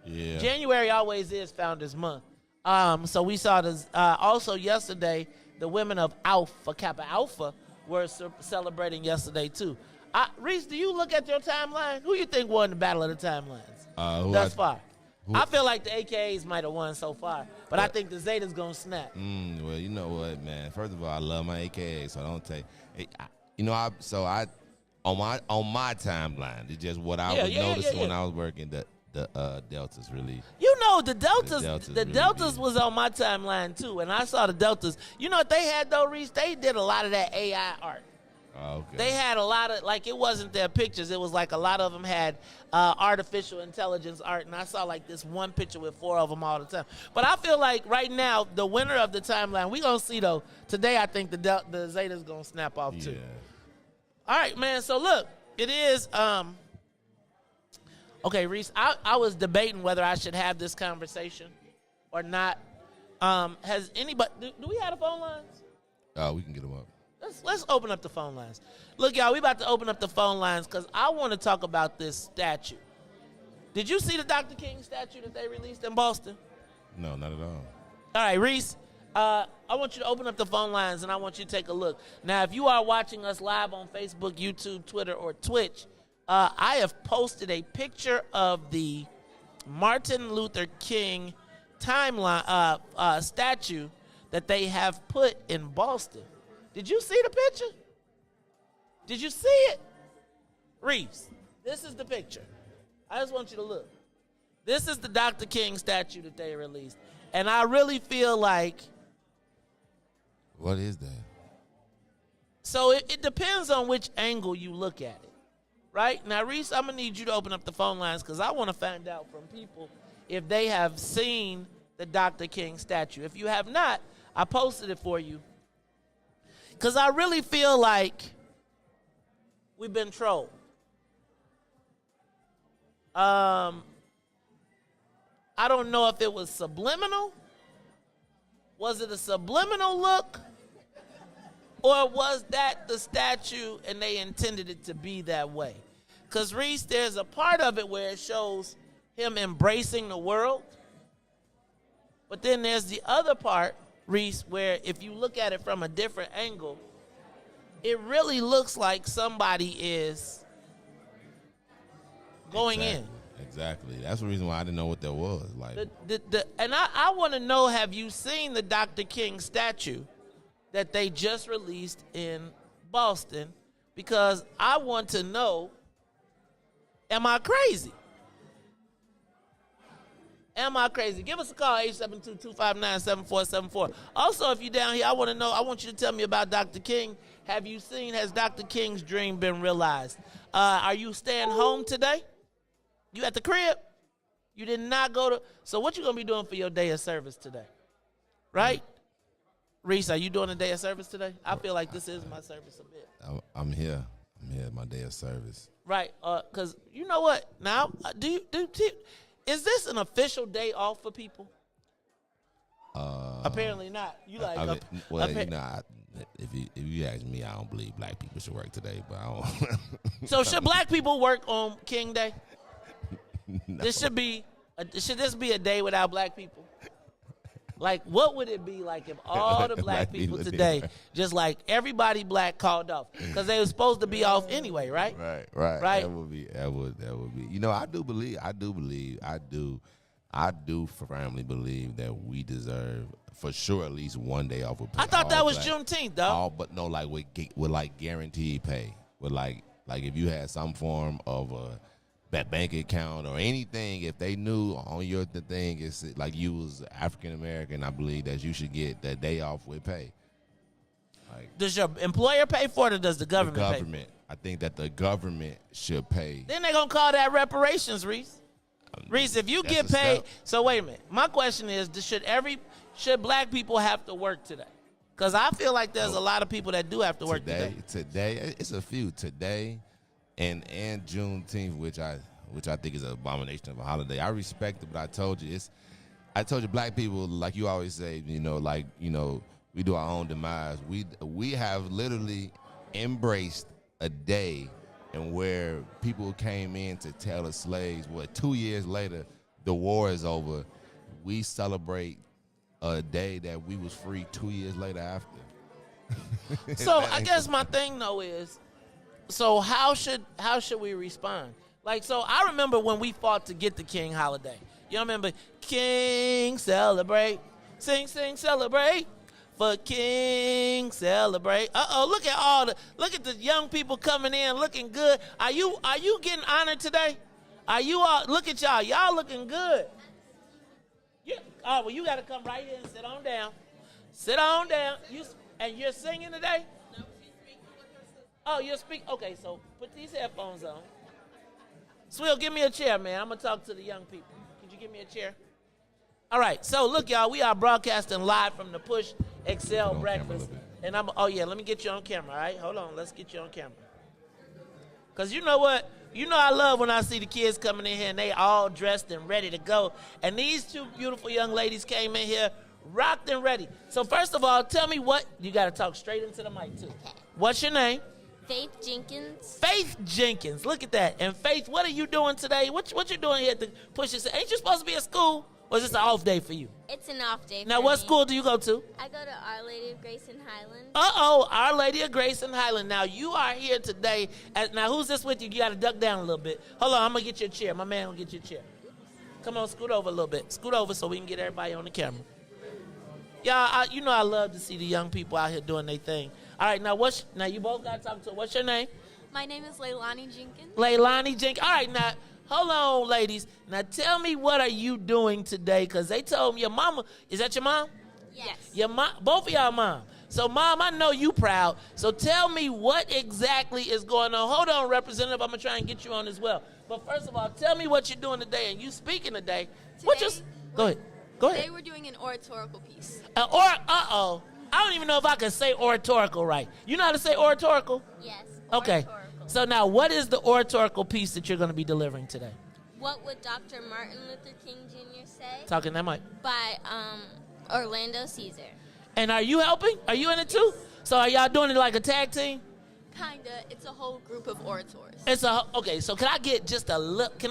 Yeah. January always is Founders Month. So we saw this. Also yesterday, the women of Alpha Kappa Alpha were celebrating yesterday too. Riis, do you look at your timeline? Who you think won the battle of the timelines thus far? I feel like the AKAs might have won so far, but I think the Zeta's gonna snap. Well, you know what, man. First of all, I love my AKA, so don't take. On my timeline, it's just what I was noticing when I was working. The Deltas really. The Deltas was on my timeline too, and I saw the Deltas. You know what they had though, Riis? They did a lot of that AI art. Oh, okay. They had a lot of, it wasn't their pictures. It was like a lot of them had artificial intelligence art, and I saw like this one picture with 4 of them all the time. But I feel like right now, the winner of the timeline, we going to see though, today I think the Zeta's going to snap off too. All right, man, so look, it is, okay, Riis, I was debating whether I should have this conversation or not. Has anybody? Do we have the phone lines? We can get them up. Let's open up the phone lines. Look, y'all, we about to open up the phone lines because I want to talk about this statue. Did you see the Dr. King statue that they released in Boston? No, not at all. All right, Riis, I want you to open up the phone lines, and I want you to take a look. Now, if you are watching us live on Facebook, YouTube, Twitter, or Twitch, I have posted a picture of the Martin Luther King timeline statue that they have put in Boston. Did you see the picture? Did you see it? Riis, this is the picture. I just want you to look. This is the Dr. King statue that they released. And I really feel like... What is that? So it depends on which angle you look at it, right? Now, Riis, I'm going to need you to open up the phone lines because I want to find out from people if they have seen the Dr. King statue. If you have not, I posted it for you. Because I really feel like we've been trolled. I don't know if it was subliminal. Was it a subliminal look? Or was that the statue and they intended it to be that way? Because, Riis, there's a part of it where it shows him embracing the world. But then there's the other part, Riis, where if you look at it from a different angle, it really looks like somebody is going in. Exactly. That's the reason why I didn't know what that was. Like, and I want to know, have you seen the Dr. King statue that they just released in Boston? Because I want to know, am I crazy? Am I crazy? Give us a call, 872-259-7474. Also, if you're down here, I want you to tell me about Dr. King. Has Dr. King's dream been realized? Are you staying home today? You at the crib? You did not go to... So what you going to be doing for your day of service today? Right? Riis, are you doing a day of service today? I feel like this is my service a bit. I'm here. I'm here at my day of service. Right. Because you know what? Now, is this an official day off for people? Apparently not. You like... If you ask me, I don't believe black people should work today, but I don't. So should black people work on King Day? No. Should this be a day without black people? Like, what would it be like if all the black people today, just like everybody black called off? Because they were supposed to be off anyway, right? Right. That would be. You know, I do firmly believe that we deserve, for sure, at least one day off. I thought that was Juneteenth, though. But no, like with like guaranteed pay, with like if you had some form of a bank account or anything, if they knew on your thing, it's like you was African American, I believe that you should get that day off with pay. Like, does your employer pay for it, or does the government pay for it? I think that the government should pay. Then they're gonna call that reparations, Riis. Riis, if you get paid, so wait a minute. My question is, should black people have to work today? Because I feel like there's a lot of people that do have to work today. Today, it's a few today, and Juneteenth, which I think is an abomination of a holiday. I respect it, but I told you black people, like you always say, we do our own demise. We have literally embraced a day and where people came in to tell the slaves, 2 years later, the war is over. We celebrate a day that we was free 2 years later after. So I guess my thing though is, so how should we respond? Like, so I remember when we fought to get the King holiday. You remember King celebrate, sing, celebrate. For King celebrate. Look at the young people coming in looking good. Are you getting honored today? Are you all, look at y'all. Y'all looking good. You got to come right here and sit on down. Sit on down. You're singing today? No, she's speaking with her sister. Oh, you're speaking. Okay, so put these headphones on. Swill, give me a chair, man. I'm going to talk to the young people. Could you give me a chair? All right, so look, y'all, we are broadcasting live from the Push Excel Breakfast. And let me get you on camera, all right? Hold on, let's get you on camera. Because you know what? You know I love when I see the kids coming in here and they all dressed and ready to go. And these two beautiful young ladies came in here rocked and ready. So first of all, tell me what, you got to talk straight into the mic too. What's your name? Faith Jenkins. Faith Jenkins. Look at that. And Faith, what are you doing today? What you doing here to push yourself? Ain't you supposed to be at school? Or is this an off day for you? It's an off day Now, for what me. school do you go to? I go to Our Lady of Grace in Highland. Uh-oh, Our Lady of Grace in Highland. Now, you are here today. Now, who's this with you? You got to duck down a little bit. Hold on, I'm going to get you a chair. My man will get you a chair. Come on, scoot over a little bit. Scoot over so we can get everybody on the camera. Y'all, you know I love to see the young people out here doing their thing. All right, now you both got to talk to. What's your name? My name is Leilani Jenkins. Leilani Jenkins. All right, now, hold on, ladies. Now, tell me, what are you doing today? Because they told me your mama, is that your mom? Yes. Your mom, both of y'all mom. So, Mom, I know you proud. So tell me what exactly is going on. Hold on, Representative. I'm going to try and get you on as well. But first of all, tell me what you're doing today. And you speaking today. Go ahead. Today we're doing an oratorical piece. Uh-oh. I don't even know if I can say oratorical right. You know how to say oratorical? Yes. Okay. So now, what is the oratorical piece that you're going to be delivering today? What would Dr. Martin Luther King Jr. say? Talking that mic. By Orlando Caesar. And are you helping? Are you in it too? So are y'all doing it like a tag team? Kinda. It's a whole group of orators. Okay, so can I get just a look?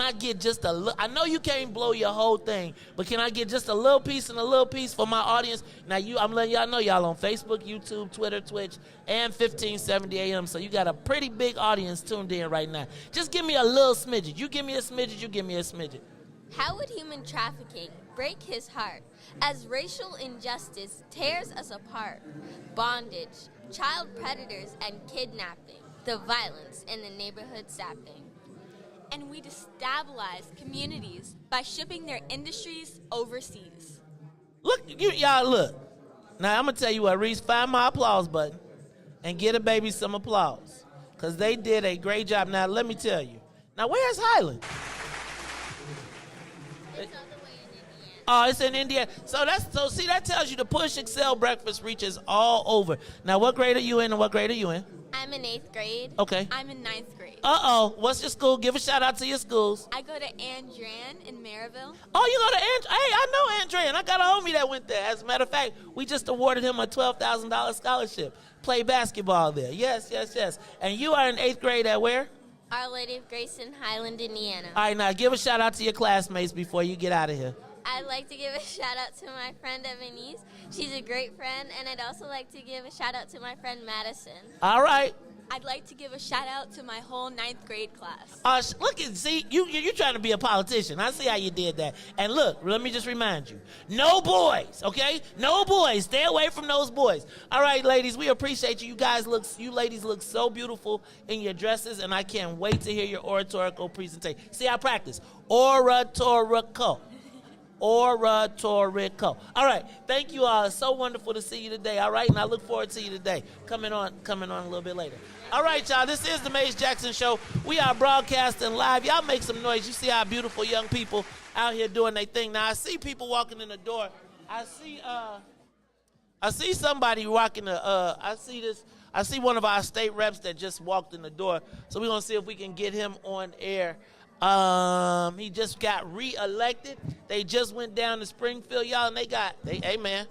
I know you can't blow your whole thing, but can I get just a little piece and a little piece for my audience? Now, I'm letting y'all know y'all on Facebook, YouTube, Twitter, Twitch, and 1570 AM, so you got a pretty big audience tuned in right now. Just give me a little smidget. You give me a smidget, you give me a smidget. How would human trafficking break his heart as racial injustice tears us apart? Bondage, child predators, and kidnapping, the violence in the neighborhood sapping. And we destabilize communities by shipping their industries overseas. Look. Now, I'm going to tell you what, Riis, find my applause button and get a baby some applause, because they did a great job. Now, let me tell you. Now, where's Highland? It's all the way in Indiana. Oh, it's in Indiana. So that tells you the Push Excel breakfast reaches all over. Now, what grade are you in and what grade are you in? I'm in 8th grade. Okay. I'm in 9th grade. Uh-oh. What's your school? Give a shout out to your schools. I go to Andran in Maryville. Oh, you go to Andran. Hey, I know Andran. I got a homie that went there. As a matter of fact, we just awarded him a $12,000 scholarship. Play basketball there. Yes. And you are in 8th grade at where? Our Lady of Grace in Highland, Indiana. All right, now give a shout out to your classmates before you get out of here. I'd like to give a shout out to my friend Evanise. She's a great friend. And I'd also like to give a shout out to my friend Madison. All right. I'd like to give a shout out to my whole 9th grade class. See, you're trying to be a politician. I see how you did that. And look, let me just remind you, no boys, okay? No boys. Stay away from those boys. All right, ladies, we appreciate you. You ladies look so beautiful in your dresses, and I can't wait to hear your oratorical presentation. See, I practice. Oratorical. Oratorical. All right. Thank you all. It's so wonderful to see you today. All right. And I look forward to you today. Coming on a little bit later. All right, y'all. This is the Maze Jackson Show. We are broadcasting live. Y'all make some noise. You see our beautiful young people out here doing their thing. Now, I see people walking in the door. I see somebody walking I see one of our state reps that just walked in the door. So we're going to see if we can get him on air. He just got re-elected. They just went down to Springfield, y'all, and hey, man.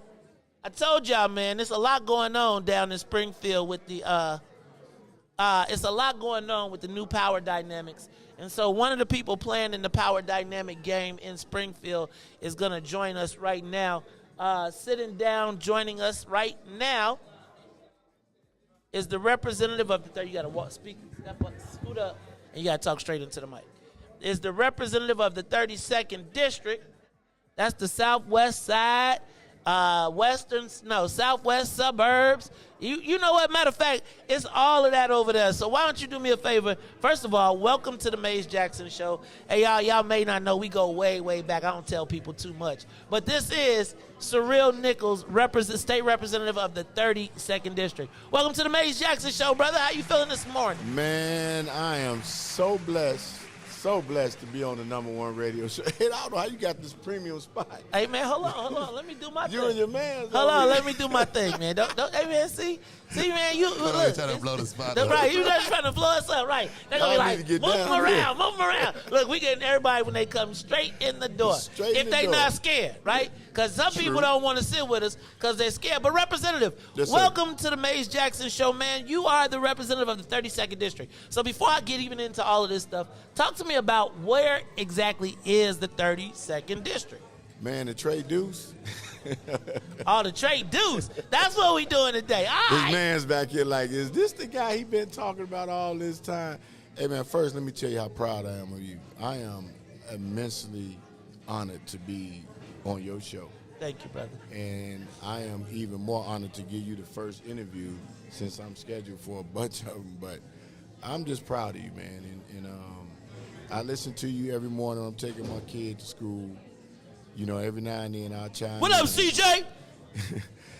I told y'all, man, there's a lot going on down in Springfield with it's a lot going on with the new power dynamics. And so one of the people playing in the power dynamic game in Springfield is going to join us right now. Sitting down, joining us right now is the representative of the, you got to step up, scoot up, and you got to talk straight into the mic. Is the representative of the 32nd District. That's the southwest side, southwest suburbs. You know what? Matter of fact, it's all of that over there. So why don't you do me a favor? First of all, welcome to the Maze Jackson Show. Hey, y'all may not know we go way, way back. I don't tell people too much. But this is Cyril Nichols, state representative of the 32nd District. Welcome to the Maze Jackson Show, brother. How you feeling this morning? Man, I am so blessed. So blessed to be on the #1 radio show. I don't know how you got this premium spot. Hey, man, hold on. Let me do my thing. You and your man. Hold on, let me do my thing, man. Don't hey, man, see, man, you look. Trying to blow the spot up. up. Right, you just trying to blow us up, right. They're going to be like, move them around. Look, we getting everybody when they come straight in the door. If they not scared, right? Because some people don't want to sit with us because they're scared. But Representative, Yes, welcome to the Maze Jackson Show, man. You are the representative of the 32nd District. So before I get even into all of this stuff, talk to me about where exactly is the 32nd District? Man, the trade dues. Oh, the trade dues. That's what we doing today. All right. His man's back here like, is this the guy he been talking about all this time? Hey, man, first let me tell you how proud I am of you. I am immensely honored to be on your show. Thank you, brother. And I am even more honored to give you the first interview since I'm scheduled for a bunch of them. But I'm just proud of you, man. And I listen to you every morning when I'm taking my kid to school. You know, every now and then I'll chime What in. up, CJ?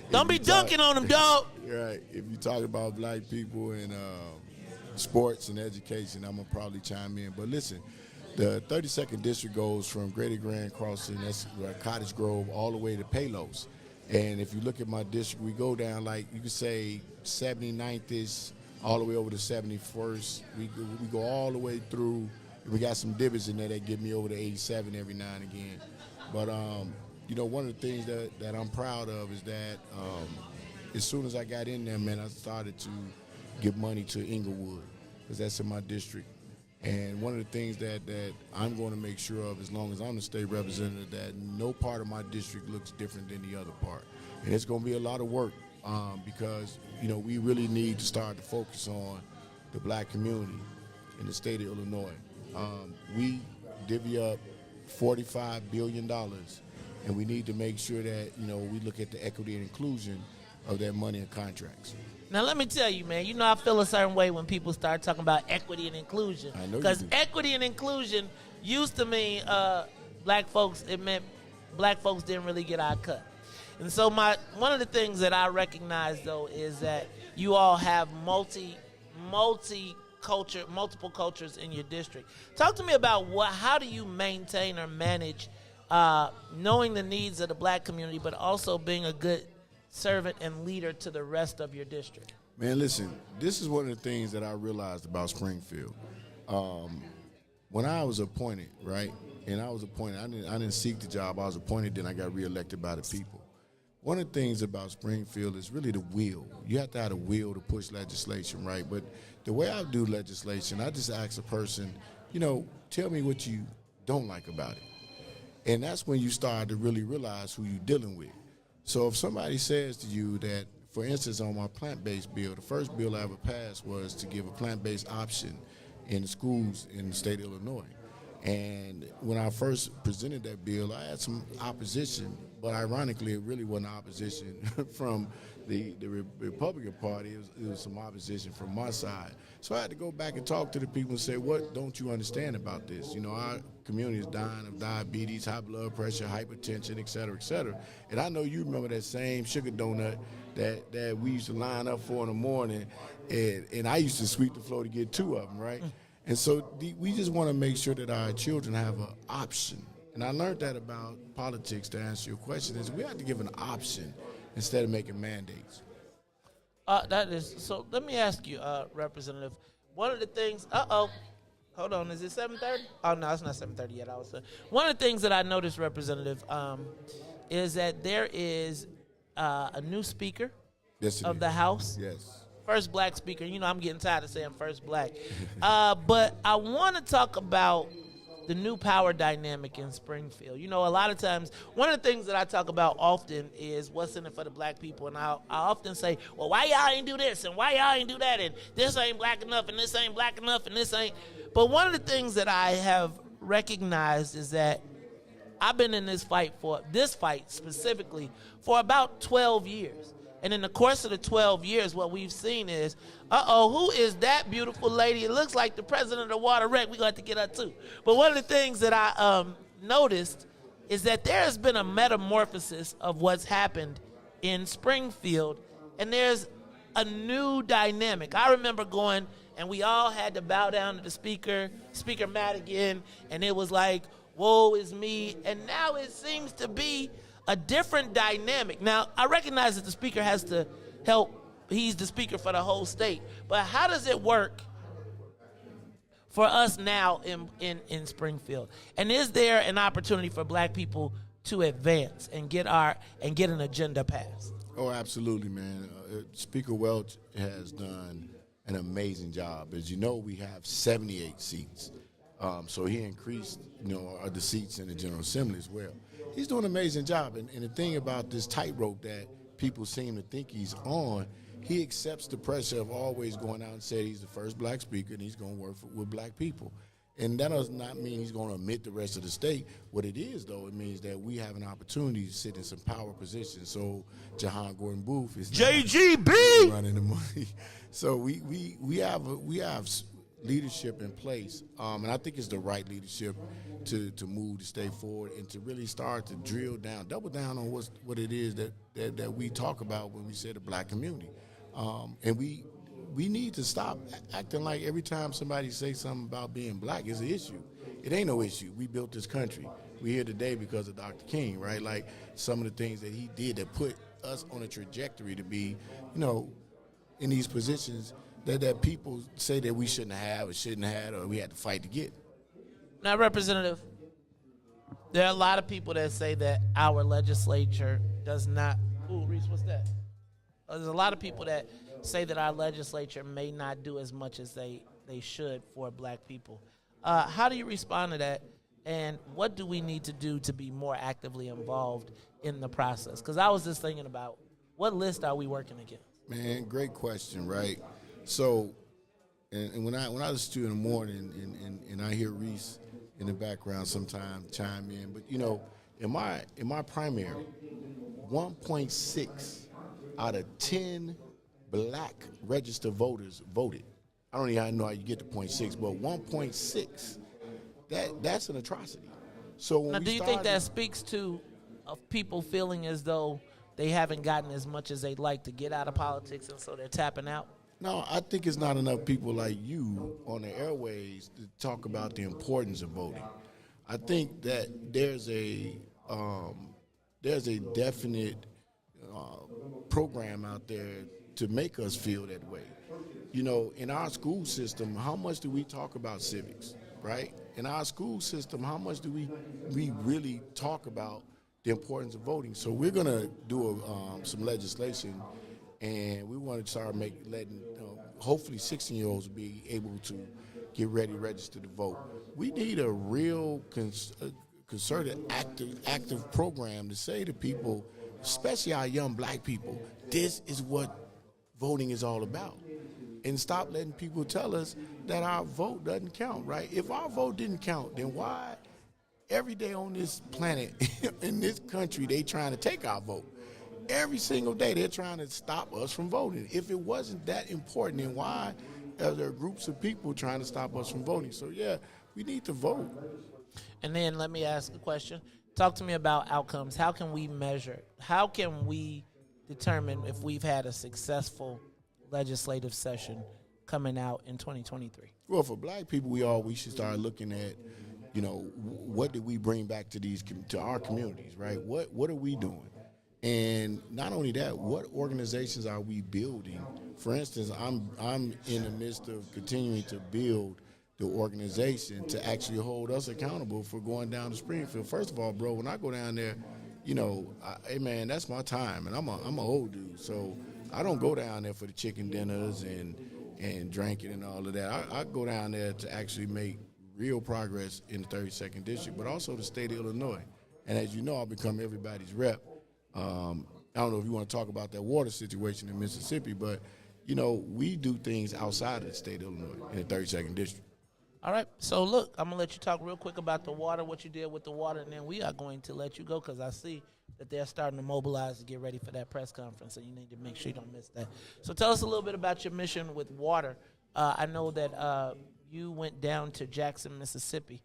Don't be dunking on him, dog. Right. If you talk about black people and sports and education, I'm going to probably chime in. But listen, the 32nd District goes from Greater Grand Crossing, that's Cottage Grove, all the way to Palos. And if you look at my district, we go down like, you could say 79th-ish, all the way over to 71st. We go all the way through. We got some divots in there that get me over to 87 every now and again. But, you know, one of the things that I'm proud of is that as soon as I got in there, man, I started to give money to Inglewood because that's in my district. And one of the things that I'm going to make sure of as long as I'm the state representative, that no part of my district looks different than the other part. And it's going to be a lot of work because, you know, we really need to start to focus on the black community in the state of Illinois. We divvy up $45 billion, and we need to make sure that, you know, we look at the equity and inclusion of that money and contracts. Now, let me tell you, man, you know I feel a certain way when people start talking about equity and inclusion. I know you do. Because equity and inclusion used to mean black folks, it meant black folks didn't really get our cut. And so one of the things that I recognize, though, is that you all have multiple cultures in your district. Talk to me about how do you maintain or manage knowing the needs of the black community, but also being a good servant and leader to the rest of your district? Man, listen, this is one of the things that I realized about Springfield. When I was appointed, right, and I was appointed, I didn't seek the job. I was appointed, then I got reelected by the people. One of the things about Springfield is really the will. You have to have a will to push legislation, right? But the way I do legislation, I just ask a person, you know, tell me what you don't like about it. And that's when you start to really realize who you're dealing with. So if somebody says to you that, for instance, on my plant-based bill, the first bill I ever passed was to give a plant-based option in the schools in the state of Illinois. And when I first presented that bill, I had some opposition, but ironically, it really wasn't opposition from the Republican Party. It was some opposition from my side. So I had to go back and talk to the people and say, what don't you understand about this? You know, our community is dying of diabetes, high blood pressure, hypertension, et cetera, et cetera. And I know you remember that same sugar donut that we used to line up for in the morning, and I used to sweep the floor to get 2 of them, right? And so we just want to make sure that our children have an option. And I learned that about politics, to answer your question, is we have to give an option instead of making mandates. That is, so let me ask you, Representative, one of the things, hold on, is it 7:30? Oh, no, it's not 7:30 yet. One of the things that I noticed, Representative, is that there is a new speaker of the House. Yes. First black speaker. You know, I'm getting tired of saying first black. But I want to talk about the new power dynamic in Springfield. You know, a lot of times, one of the things that I talk about often is what's in it for the black people. And I often say, well, why y'all ain't do this and why y'all ain't do that and this ain't black enough and this ain't black enough and this ain't. But one of the things that I have recognized is that I've been in this fight specifically for about 12 years. And in the course of the 12 years, what we've seen is, who is that beautiful lady? It looks like the president of the water wreck. We're going to have to get her too. But one of the things that I noticed is that there has been a metamorphosis of what's happened in Springfield, and there's a new dynamic. I remember going, and we all had to bow down to the Speaker Madigan, and it was like, woe is me. And now it seems to be a different dynamic. Now, I recognize that the speaker has to help. He's the speaker for the whole state. But how does it work for us now in Springfield? And is there an opportunity for black people to advance and get an agenda passed? Oh, absolutely, man. Speaker Welch has done an amazing job. As you know, we have 78 seats. So he increased, the seats in the General Assembly as well. He's doing an amazing job. And the thing about this tightrope that people seem to think he's on, he accepts the pressure of always going out and saying he's the first black speaker and he's going to work with black people. And that does not mean he's going to omit the rest of the state. What it is, though, it means that we have an opportunity to sit in some power positions. So Jahan Gordon Booth is JGB running the money. So we have leadership in place, and I think it's the right leadership to move the state forward and to really start to double down on what it is that we talk about when we say the black community, and we need to stop acting like every time somebody says something about being black is an issue. It ain't no issue. We built this country. We're here today because of Dr. King, right? Like some of the things that he did that put us on a trajectory to be, in these positions that people say that we shouldn't have or shouldn't have or we had to fight to get. Now, Representative, there are a lot of people that say that our legislature does not. Ooh, Riis, what's that? There's a lot of people that say that our legislature may not do as much as they should for black people. How do you respond to that? And what do we need to do to be more actively involved in the process? Because I was just thinking about what list are we working against? Man, great question, right? So, and when I listen to you in the morning and I hear Riis in the background sometimes chime in, but in my primary, 1.6 out of 10 black registered voters voted. I don't even know how you get to 0.6, but 1.6, that's an atrocity. So when now, do you think that speaks to people feeling as though they haven't gotten as much as they'd like to get out of politics, and so they're tapping out? No, I think it's not enough people like you on the airways to talk about the importance of voting. I think that there's a definite program out there to make us feel that way. In our school system, how much do we talk about civics, right? In our school system, how much do we really talk about the importance of voting? So we're going to do some legislation, and we want to start letting hopefully 16-year-olds be able to get ready to register to vote. We need a real concerted, active program to say to people, especially our young black people, this is what voting is all about. And stop letting people tell us that our vote doesn't count, right? If our vote didn't count, then why every day on this planet, in this country, they trying to take our vote? Every single day they're trying to stop us from voting. If it wasn't that important, then why are there groups of people trying to stop us from voting? So, yeah, we need to vote. And then let me ask a question. Talk to me about outcomes. How can we measure? How can we determine if we've had a successful legislative session coming out in 2023? Well, for black people, we should start looking at, what did we bring back to our communities, right? What are we doing? And not only that, what organizations are we building? For instance, I'm in the midst of continuing to build the organization to actually hold us accountable for going down to Springfield. First of all, bro, when I go down there, hey man, that's my time, and I'm an old dude, so I don't go down there for the chicken dinners and drinking and all of that. I go down there to actually make real progress in the 32nd district, but also the state of Illinois. And as you know, I'll become everybody's rep. I don't know if you want to talk about that water situation in Mississippi, but, we do things outside of the state of Illinois in the 32nd district. All right. So, look, I'm going to let you talk real quick about the water, what you did with the water, and then we are going to let you go because I see that they're starting to mobilize to get ready for that press conference, and you need to make sure you don't miss that. So tell us a little bit about your mission with water. I know that you went down to Jackson, Mississippi.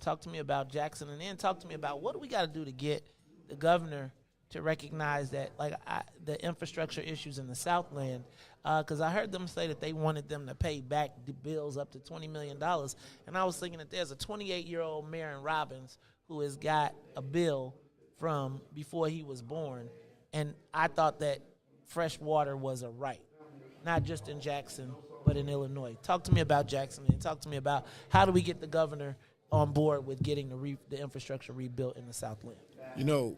Talk to me about Jackson, and then talk to me about what do we got to do to get the governor to recognize that, the infrastructure issues in the Southland, because I heard them say that they wanted them to pay back the bills up to $20 million. And I was thinking that there's a 28-year-old Marion Robbins who has got a bill from before he was born, and I thought that fresh water was a right, not just in Jackson, but in Illinois. Talk to me about Jackson, and talk to me about how do we get the governor on board with getting the infrastructure rebuilt in the Southland? You know,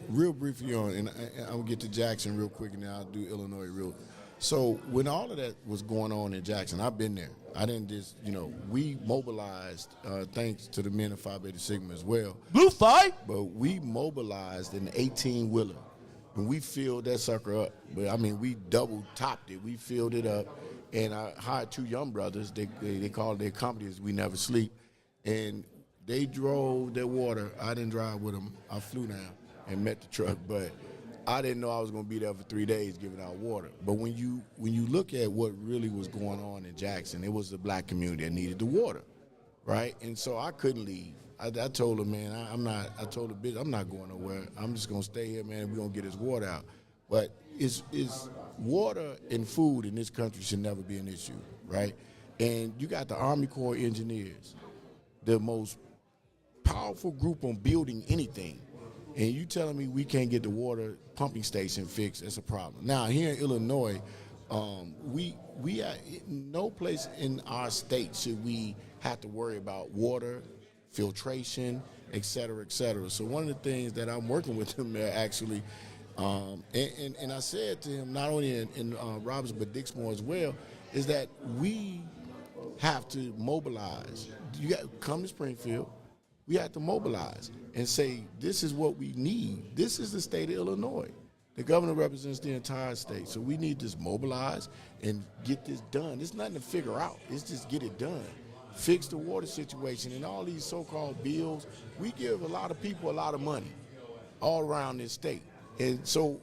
real briefly on, and I'm going to get to Jackson real quick, and then I'll do Illinois real. So when all of that was going on in Jackson, I've been there. I didn't just, we mobilized, thanks to the men of Phi Beta Sigma as well. Blue Phi! But we mobilized an 18-wheeler, and we filled that sucker up. But, we double-topped it. We filled it up, and I hired 2 young brothers. They called their companies We Never Sleep, and they drove their water. I didn't drive with them. I flew down and met the truck, but I didn't know I was going to be there for 3 days giving out water. But when you look at what really was going on in Jackson, it was the black community that needed the water, right? And so I couldn't leave. I told him, man, I told the bitch, I'm not going nowhere. I'm just going to stay here, man, and we're going to get this water out. But it's water and food in this country should never be an issue, right? And you got the Army Corps of Engineers, the most powerful group on building anything. And you telling me we can't get the water pumping station fixed, that's a problem. Now, here in Illinois, we are, no place in our state should we have to worry about water, filtration, et cetera, et cetera. So one of the things that I'm working with him there actually, and I said to him, not only in Robinson, but Dixmoor as well, is that we have to mobilize. You got to come to Springfield. We have to mobilize and say, this is what we need. This is the state of Illinois. The governor represents the entire state, so we need to mobilize and get this done. It's nothing to figure out. It's just get it done. Fix the water situation and all these so-called bills. We give a lot of people a lot of money all around this state. And so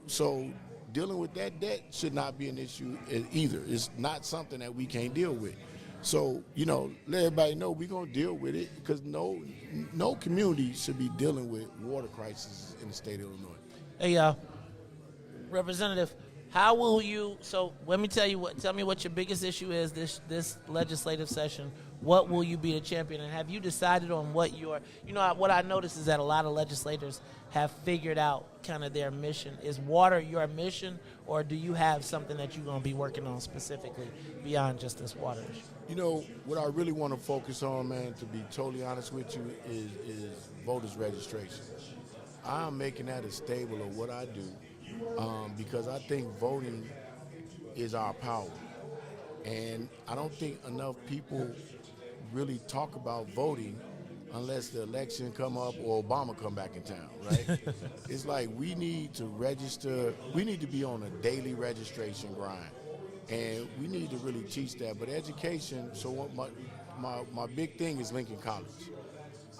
dealing with that debt should not be an issue either. It's not something that we can't deal with. So, let everybody know we're going to deal with it because no community should be dealing with water crisis in the state of Illinois. Hey, Representative, how will you, so let me tell me what your biggest issue is this legislative session. What will you be the champion? And have you decided on what what I noticed is that a lot of legislators have figured out kind of their mission. Is water your mission, or do you have something that you're going to be working on specifically beyond just this water issue? What I really want to focus on, man, to be totally honest with you, is voters registration. I'm making that a staple of what I do because I think voting is our power. And I don't think enough people really talk about voting unless the election come up or Obama come back in town, right? It's like we need to register. We need to be on a daily registration grind. And we need to really teach that. But education, so what my big thing is Lincoln College.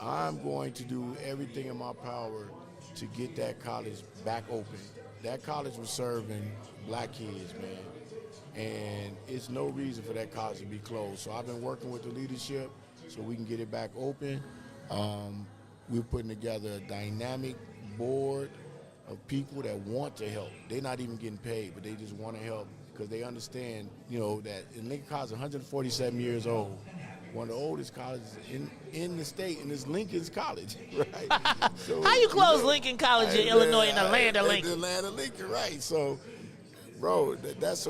I'm going to do everything in my power to get that college back open. That college was serving black kids, man. And it's no reason for that college to be closed. So I've been working with the leadership so we can get it back open. We're putting together a dynamic board of people that want to help. They're not even getting paid, but they just want to help because they understand, that Lincoln College is 147 years old. One of the oldest colleges in the state, and it's Lincoln's College, right? So, how you close Lincoln College in Illinois in the land of Lincoln? In the land of Lincoln, right. So, bro, that's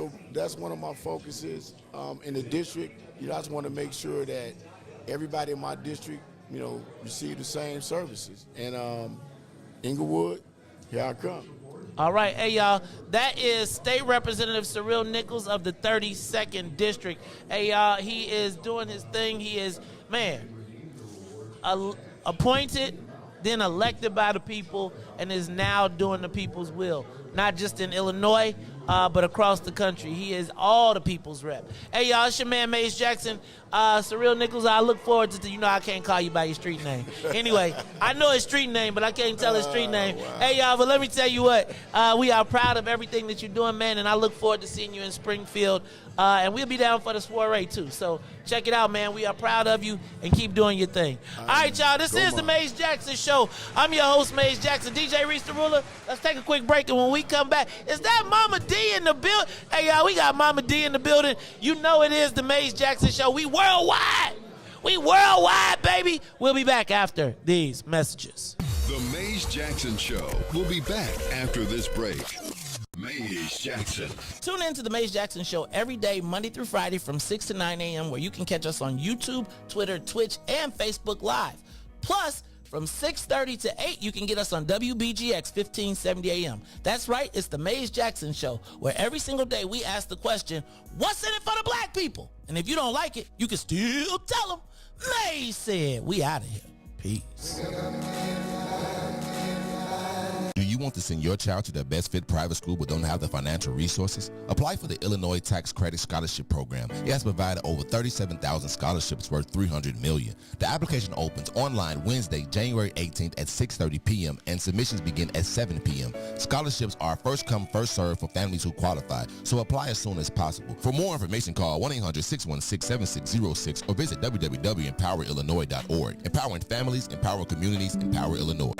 one of my focuses in the district. I just want to make sure that everybody in my district, receive the same services. And Inglewood, here I come. All right, hey, y'all, that is State Representative Cyril Nichols of the 32nd District. Hey, y'all, he is doing his thing. He is, appointed, then elected by the people, and is now doing the people's will, not just in Illinois, but across the country. He is all the people's rep. Hey, y'all, it's your man, Mace Jackson. Cyril Nichols, I look forward to, I can't call you by your street name. Anyway, I know his street name, but I can't tell his street name. Wow. Hey, y'all, but let me tell you what. We are proud of everything that you're doing, man, and I look forward to seeing you in Springfield. And we'll be down for the soiree, too. So check it out, man. We are proud of you, and keep doing your thing. All right, y'all, this is the Mace Jackson Show. I'm your host, Mace Jackson. DJ Riis the Ruler. Let's take a quick break, and when we come back, is that Mama D in the building? Hey, y'all, we got Mama D in the building. You know it is the Mace Jackson Show. We worldwide. We worldwide, baby. We'll be back after these messages. The Mace Jackson Show will be back after this break. Maze Jackson. Tune in to the Maze Jackson Show every day, Monday through Friday from 6 to 9 a.m. where you can catch us on YouTube, Twitter, Twitch, and Facebook Live. Plus, from 6:30 to 8, you can get us on WBGX 1570 a.m. That's right, it's the Maze Jackson Show, where every single day we ask the question, what's in it for the black people? And if you don't like it, you can still tell them. Maze said, we out of here. Peace. Do you want to send your child to the best fit private school but don't have the financial resources? Apply for the Illinois Tax Credit Scholarship Program. It has provided over 37,000 scholarships worth $300 million. The application opens online Wednesday, January 18th at 6:30 p.m. and submissions begin at 7 p.m. Scholarships are first come, first served for families who qualify, so apply as soon as possible. For more information, call 1-800-616-7606 or visit www.empowerillinois.org. Empowering families, empower communities, empower Illinois.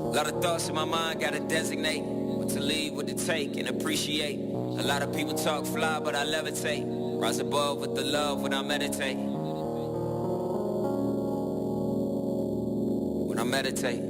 A lot of thoughts in my mind, gotta designate what to leave, what to take, and appreciate. A lot of people talk fly, but I levitate. Rise above with the love when I meditate. When I meditate.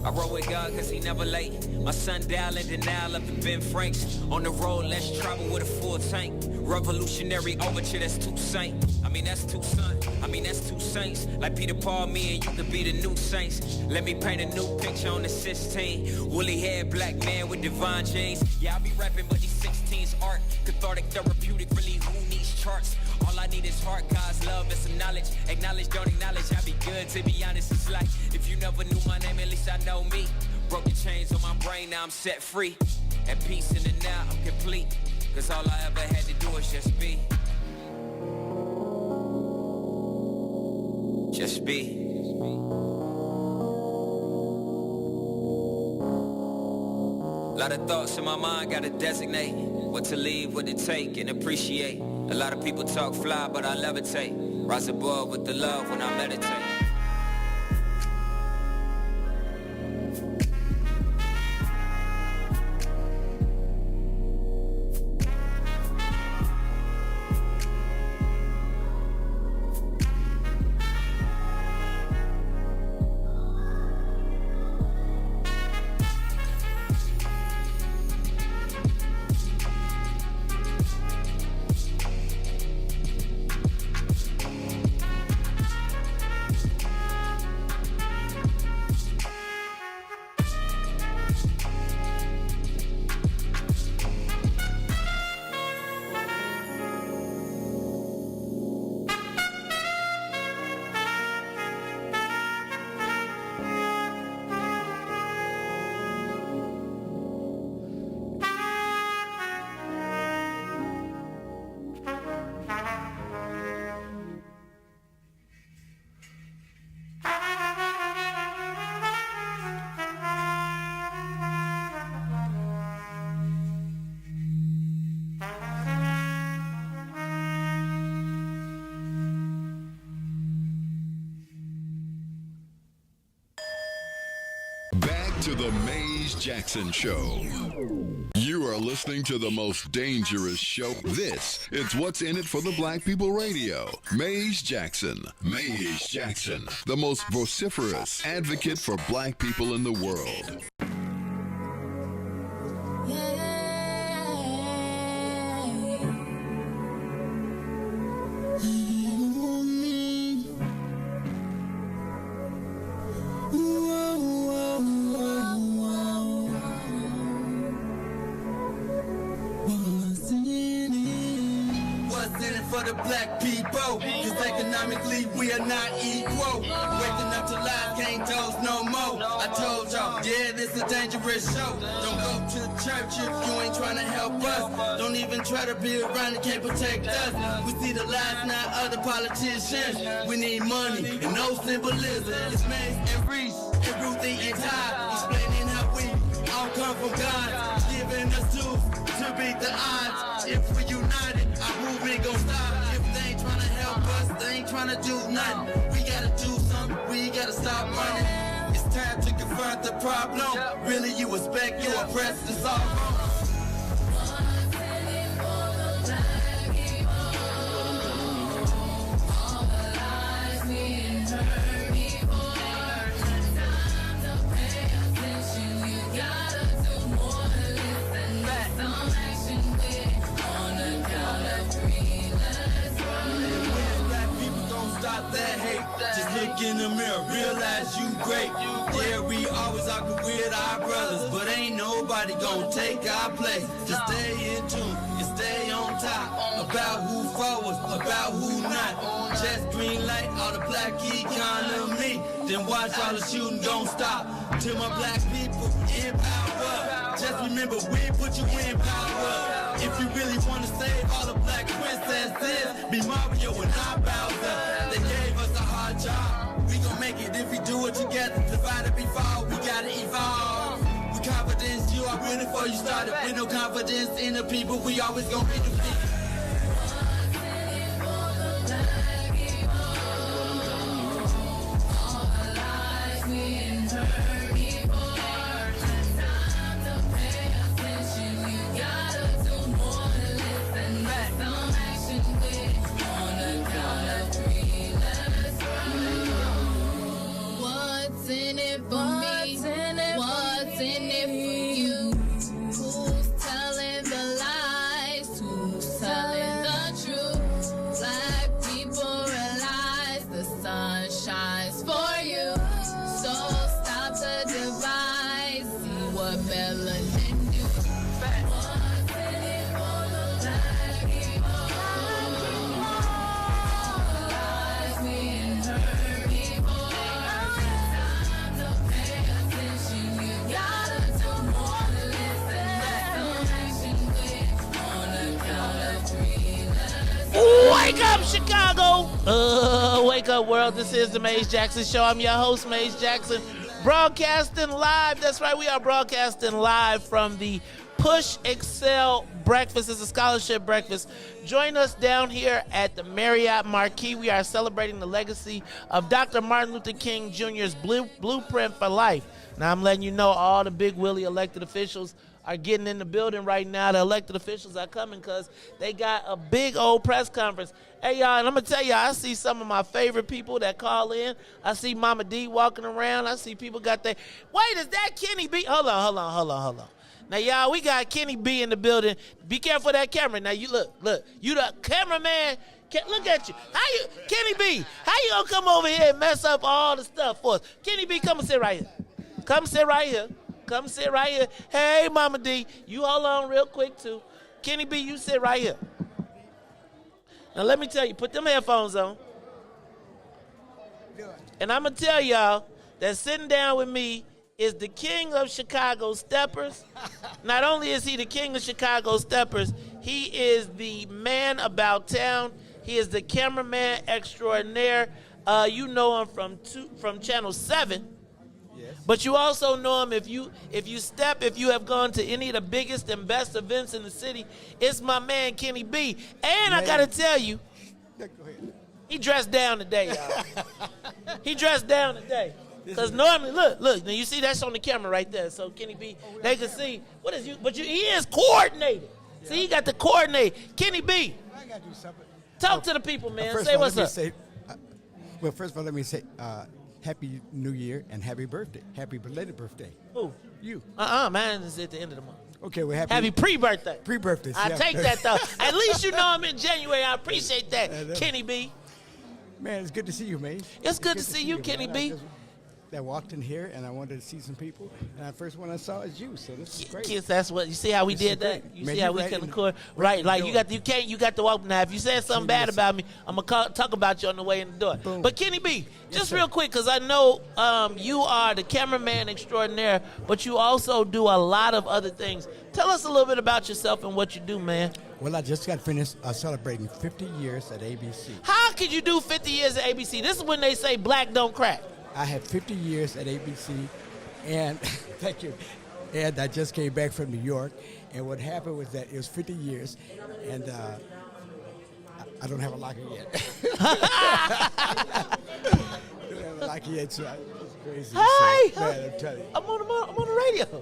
I roll with God cause he never late. My sundial in denial of the Ben Franks. On the road, let's travel with a full tank. Revolutionary overture, that's too saint. That's two sons. That's two saints. Like Peter Paul, me and you could be the new saints. Let me paint a new picture on the 16. Woolly haired black man with divine genes. Yeah, I be rapping, but these 16's art. Cathartic, therapeutic, really who needs charts? All I need is heart, God's love and some knowledge. Acknowledge, don't acknowledge, I be good, to be honest. It's like, if you never knew my name, at least I know me. Broken chains on my brain, now I'm set free. At peace in the now, I'm complete. Cause all I ever had to do is just be. Just be. Lot of thoughts in my mind, gotta designate what to leave, what to take, and appreciate. A lot of people talk fly, but I levitate. Rise above with the love when I meditate. To the Maze Jackson Show. You are listening to the most dangerous show. This is What's in It for the Black People Radio. Maze Jackson. Maze Jackson, the most vociferous advocate for black people in the world. For the black people, cause economically we are not equal. Waking up to lies, can't toast no more. I told y'all, yeah, this a dangerous show. Don't go to church if you ain't trying to help us. Don't even try to be around and can't protect us. We see the lies, not other politicians. We need money and no symbolism. It's Maze and Riis and Ruthie and Ty explaining how come from God, giving us tools to beat the odds. If we united, our movement gon' stop. If they ain't tryna help us, they ain't tryna do nothing. We gotta do something, we gotta stop running. It's time to confront the problem. Really, you expect your oppressed to solve wrong. Just look in the mirror, realize you great. Yeah, we always argue with our brothers, but ain't nobody gonna take our place. Just stay in tune and stay on top. About who forwards, about who not. Just green light all the black economy. Then watch all the shooting gon' stop. To my black people in power, just remember we put you in power. If you really wanna save all the black princesses, be Mario and not Bowser. They gave us a hard job. We gon' make it if we do it together. Divided before, we gotta evolve. With confidence, you are ready for you started. With no confidence in the people, we always gon' be defeated. Wake up, Chicago! Wake up, world. This is the Maze Jackson Show. I'm your host, Maze Jackson, broadcasting live. That's right, we are broadcasting live from the Push Excel Breakfast. It's a scholarship breakfast. Join us down here at the Marriott Marquis. We are celebrating the legacy of Dr. Martin Luther King Jr.'s blueprint for life. Now, I'm letting you know all the big Willie elected officials are getting in the building right now. The elected officials are coming because they got a big old press conference. Hey, y'all, and I'm going to tell y'all, I see some of my favorite people that call in. I see Mama D walking around. I see people got their, wait, is that Kenny B? Hold on. Now, y'all, we got Kenny B in the building. Be careful of that camera. Now, you look. You the cameraman. Look at you. Kenny B, how you going to come over here and mess up all the stuff for us? Kenny B, come and sit right here. Come sit right here. Hey, Mama D, you hold on real quick, too. Kenny B, you sit right here. Now, let me tell you, put them headphones on. And I'm going to tell y'all that sitting down with me is the king of Chicago steppers. Not only is he the king of Chicago steppers, he is the man about town. He is the cameraman extraordinaire. You know him from Channel 7. But you also know him if you have gone to any of the biggest and best events in the city. It's my man Kenny B. And I gotta tell you, he dressed down today, y'all. He dressed down today. Because normally, look, now you see that's on the camera right there. So Kenny B, they can see he is coordinated. See, he got the coordinate. Kenny B, I gotta do something. Talk to the people, man. Say what's up. Well, first of all, let me say Happy New Year and happy birthday. Happy belated birthday. Who? You. Mine is at the end of the month. Okay, well, happy pre-birthday. Pre-birthday. I take that, though. At least you know I'm in January. I appreciate that, Kenny B. Man, it's good to see you, man. It's good to see you, Kenny B. I walked in here and I wanted to see some people, and the first one I saw is you. So this is great. Kids, that's what you see how we did that. You see how we can record, right? Like you got to walk now. If you said something bad about me, I'm gonna talk about you on the way in the door. Boom. But Kenny B, just real quick, because I know you are the cameraman extraordinaire, but you also do a lot of other things. Tell us a little bit about yourself and what you do, man. Well, I just got finished celebrating 50 years at ABC. How could you do 50 years at ABC? This is when they say black don't crack. I had 50 years at ABC, and thank you. And I just came back from New York. And what happened was that it was 50 years, and I don't have a locker yet. I don't have a locker yet, so it's crazy. Hi, so, man, I'm telling you. I'm on the radio.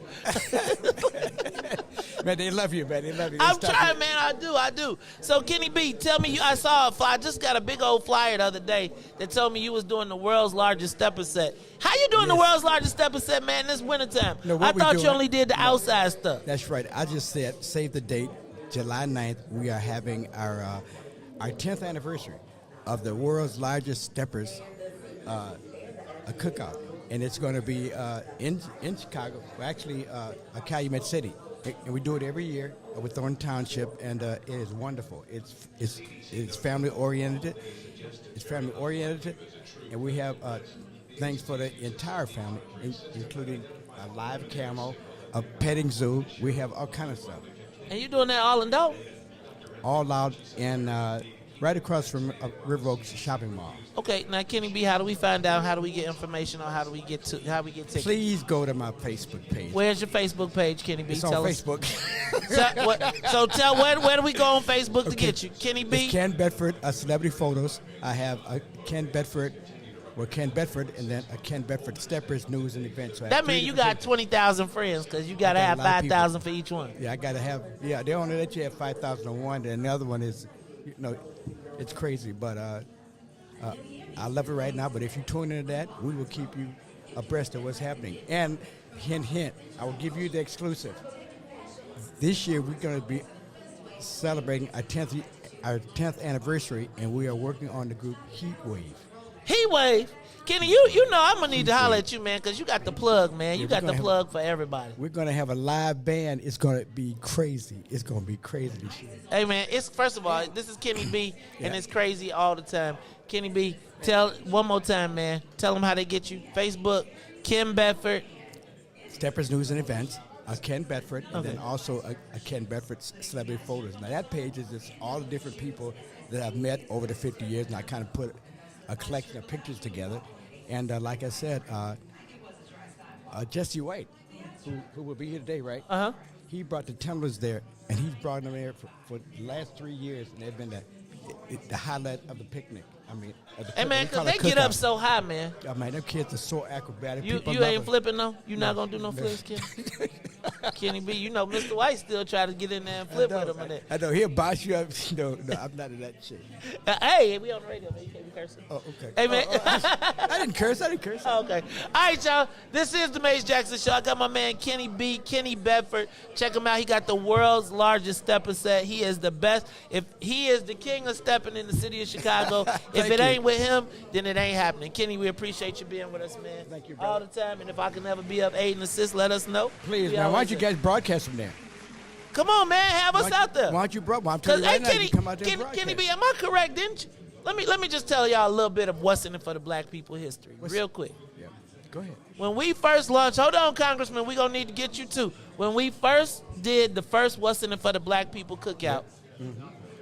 Man, they love you, man. They love you. I'm trying, man. I do. So, Kenny B, tell me, I saw a flyer. I just got a big old flyer the other day that told me you was doing the world's largest stepper set. How you doing the world's largest stepper set, man, this wintertime? No, I thought you only did the outside stuff. That's right. I just said, save the date, July 9th. We are having our 10th anniversary of the world's largest steppers a cookout. And it's going to be in Chicago, well, actually Calumet City. And we do it every year with Thornton Township, and it is wonderful. It's family oriented. It's family oriented, and we have things for the entire family, including a live camo, a petting zoo. We have all kind of stuff. And you doing that all in dope? All out and right across from River Oaks Shopping Mall. Okay, now Kenny B, how do we find out? How do we get information on how we get tickets? Please go to my Facebook page. Where's your Facebook page, Kenny B? It's on Facebook. So tell where do we go on Facebook to get you, Kenny B? It's Ken Bedford, celebrity photos. I have a Ken Bedford, and then a Ken Bedford Steppers News and Events. So that means you got 20,000 friends because you got to have 5,000 for each one. Yeah, I got to have. Yeah, they only let you have 5,000 on one, and the other one is, it's crazy, but. I love it right now, but if you tune into that, we will keep you abreast of what's happening. And hint, I will give you the exclusive. This year, we're going to be celebrating our 10th anniversary, and we are working on the group Heat Wave. Heat Wave? Kenny, you know I'm going to need to holler at you, man, because you got the plug, man. You got the plug for everybody. We're going to have a live band. It's going to be crazy. It's going to be crazy this year. Hey, man, first of all, this is Kenny B, and it's crazy all the time. Kenny B, tell one more time, man. Tell them how they get you. Facebook, Ken Bedford. Steppers News and Events, Ken Bedford, and then also a Ken Bedford Celebrity Photos. Now, that page is just all the different people that I've met over the 50 years, and I kind of put a collection of pictures together. And like I said, Jesse White, who will be here today, right? Uh-huh. He brought the tumblers there, and he's brought them there for the last 3 years, and they've been the highlight of the picnic. I mean, hey, man, because they get up so high, man. I mean, them kids are so acrobatic. You ain't flipping, no? You not going to do no flips, Kenny? Kenny B, you know Mr. White still try to get in there and flip with him. I know. He'll boss you up. No, I'm not in that shit. Hey, we on the radio, man. You can't be cursing. Oh, okay. Hey, man. I didn't curse. Oh, okay. All right, y'all. This is the Maze Jackson Show. I got my man Kenny B, Kenny Bedford. Check him out. He got the world's largest stepper set. He is the best. If he is the king of stepping in the city of Chicago, if it ain't with him, then it ain't happening. Kenny, we appreciate you being with us, man. Thank you, brother. All the time. And if I can ever be up aid and assist, let us know. Please, man. Why don't you guys broadcast from there? Come on, man. Have us out there. Why don't you broadcast? I'm telling you right now, you come out there and broadcast. Kenny B, am I correct? Didn't you? Let me just tell y'all a little bit of what's in it for the black people history, real quick. Yeah. Go ahead. When we first launched, hold on, Congressman, we're going to need to get you too. When we first did the first What's in it for the Black People cookout,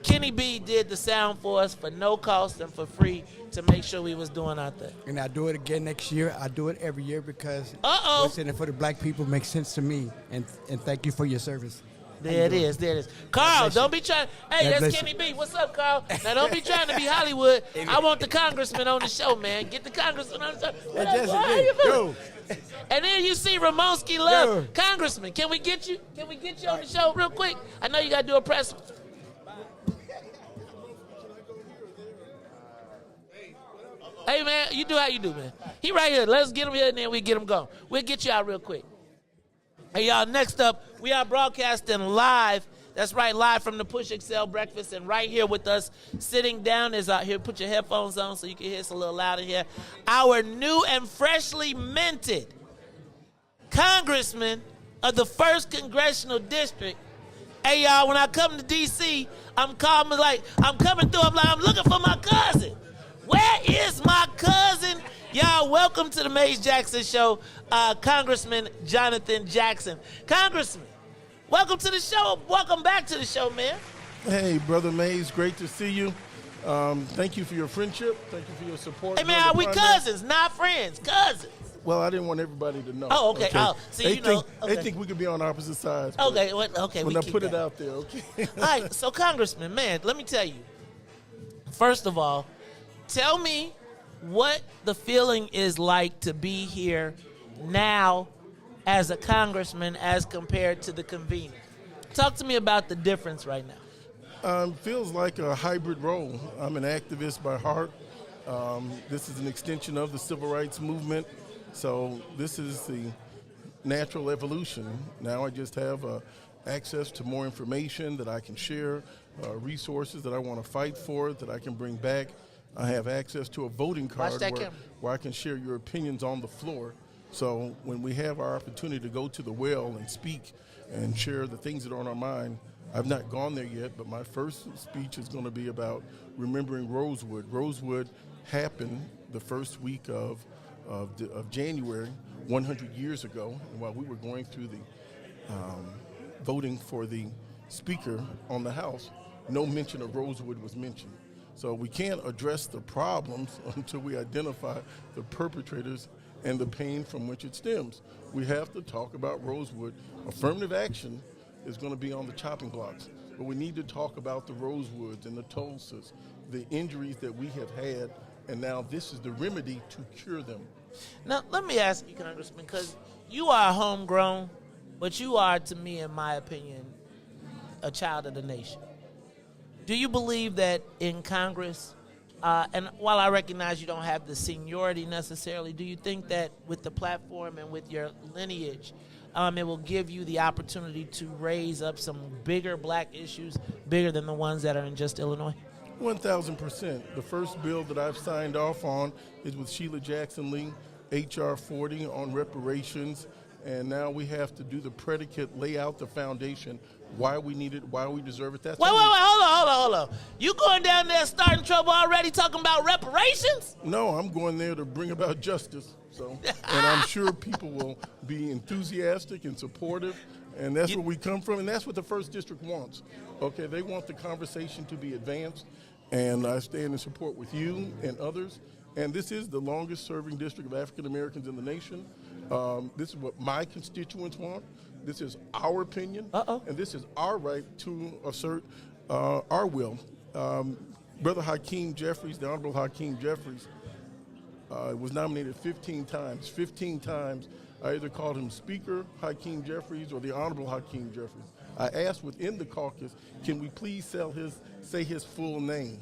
Kenny B did the sound for us for no cost and for free to make sure we was doing our thing. And I do it again next year. I do it every year because What's in it for the black people makes sense to me. And thank you for your service. There it is. Carl, don't be trying. Hey, that's Kenny B. What's up, Carl? Now, don't be trying to be Hollywood. I want the Congressman on the show, man. Get the Congressman on the show. What up, boy? How you feeling? And then you see Ramonski Love. Congressman, can we get you? Can we get you on the show real quick? I know you got to do a press. Hey, man, you do how you do, man. He right here. Let's get him here, and then we get him going. We'll get you out real quick. Hey, y'all, next up, we are broadcasting live. That's right, live from the Push Excel Breakfast. And right here with us, sitting down is out here. Put your headphones on so you can hear us a little louder here. Our new and freshly minted Congressman of the 1st Congressional District. Hey, y'all, when I come to D.C., I'm coming through. I'm looking for my cousin. Where is my cousin? Y'all, welcome to the Maze Jackson Show, Congressman Jonathan Jackson. Congressman, welcome to the show. Welcome back to the show, man. Hey, Brother Maze, great to see you. Thank you for your friendship. Thank you for your support. Hey, man, we cousins, not friends. Cousins. Well, I didn't want everybody to know. Oh, okay. Oh, see, they think we could be on opposite sides. Okay, okay. When I put it out there, okay. All right, so Congressman, man, let me tell you. First of all, tell me what the feeling is like to be here now as a congressman as compared to the convener. Talk to me about the difference right now. Feels like a hybrid role. I'm an activist by heart. This is an extension of the civil rights movement. So this is the natural evolution. Now I just have access to more information that I can share, resources that I want to fight for, that I can bring back. I have access to a voting card where I can share your opinions on the floor. So when we have our opportunity to go to the well and speak and share the things that are on our mind, I've not gone there yet, but my first speech is going to be about remembering Rosewood. Rosewood happened the first week of January 100 years ago, and while we were going through the voting for the speaker on the House, no mention of Rosewood was mentioned. So we can't address the problems until we identify the perpetrators and the pain from which it stems. We have to talk about Rosewood. Affirmative action is going to be on the chopping blocks, but we need to talk about the Rosewoods and the Tulsas, the injuries that we have had, and now this is the remedy to cure them. Now, let me ask you, Congressman, because you are homegrown, but you are, to me, in my opinion, a child of the nation. Do you believe that in Congress, and while I recognize you don't have the seniority necessarily, do you think that with the platform and with your lineage, it will give you the opportunity to raise up some bigger black issues, bigger than the ones that are in just Illinois? 1,000%. The first bill that I've signed off on is with Sheila Jackson Lee, H.R. 40 on reparations, and now we have to do the predicate, lay out the foundation, why we need it, why we deserve it. That's wait, hold on. You going down there starting trouble already talking about reparations? No, I'm going there to bring about justice. So, and I'm sure people will be enthusiastic and supportive, and that's where we come from, and that's what the first district wants. Okay, they want the conversation to be advanced, and I stand in support with you and others. And this is the longest serving district of African Americans in the nation. This is what my constituents want. This is our opinion, and this is our right to assert our will. Brother Hakeem Jeffries, the Honorable Hakeem Jeffries, was nominated 15 times. 15 times I either called him Speaker Hakeem Jeffries or the Honorable Hakeem Jeffries. I asked within the caucus, can we please say his full name?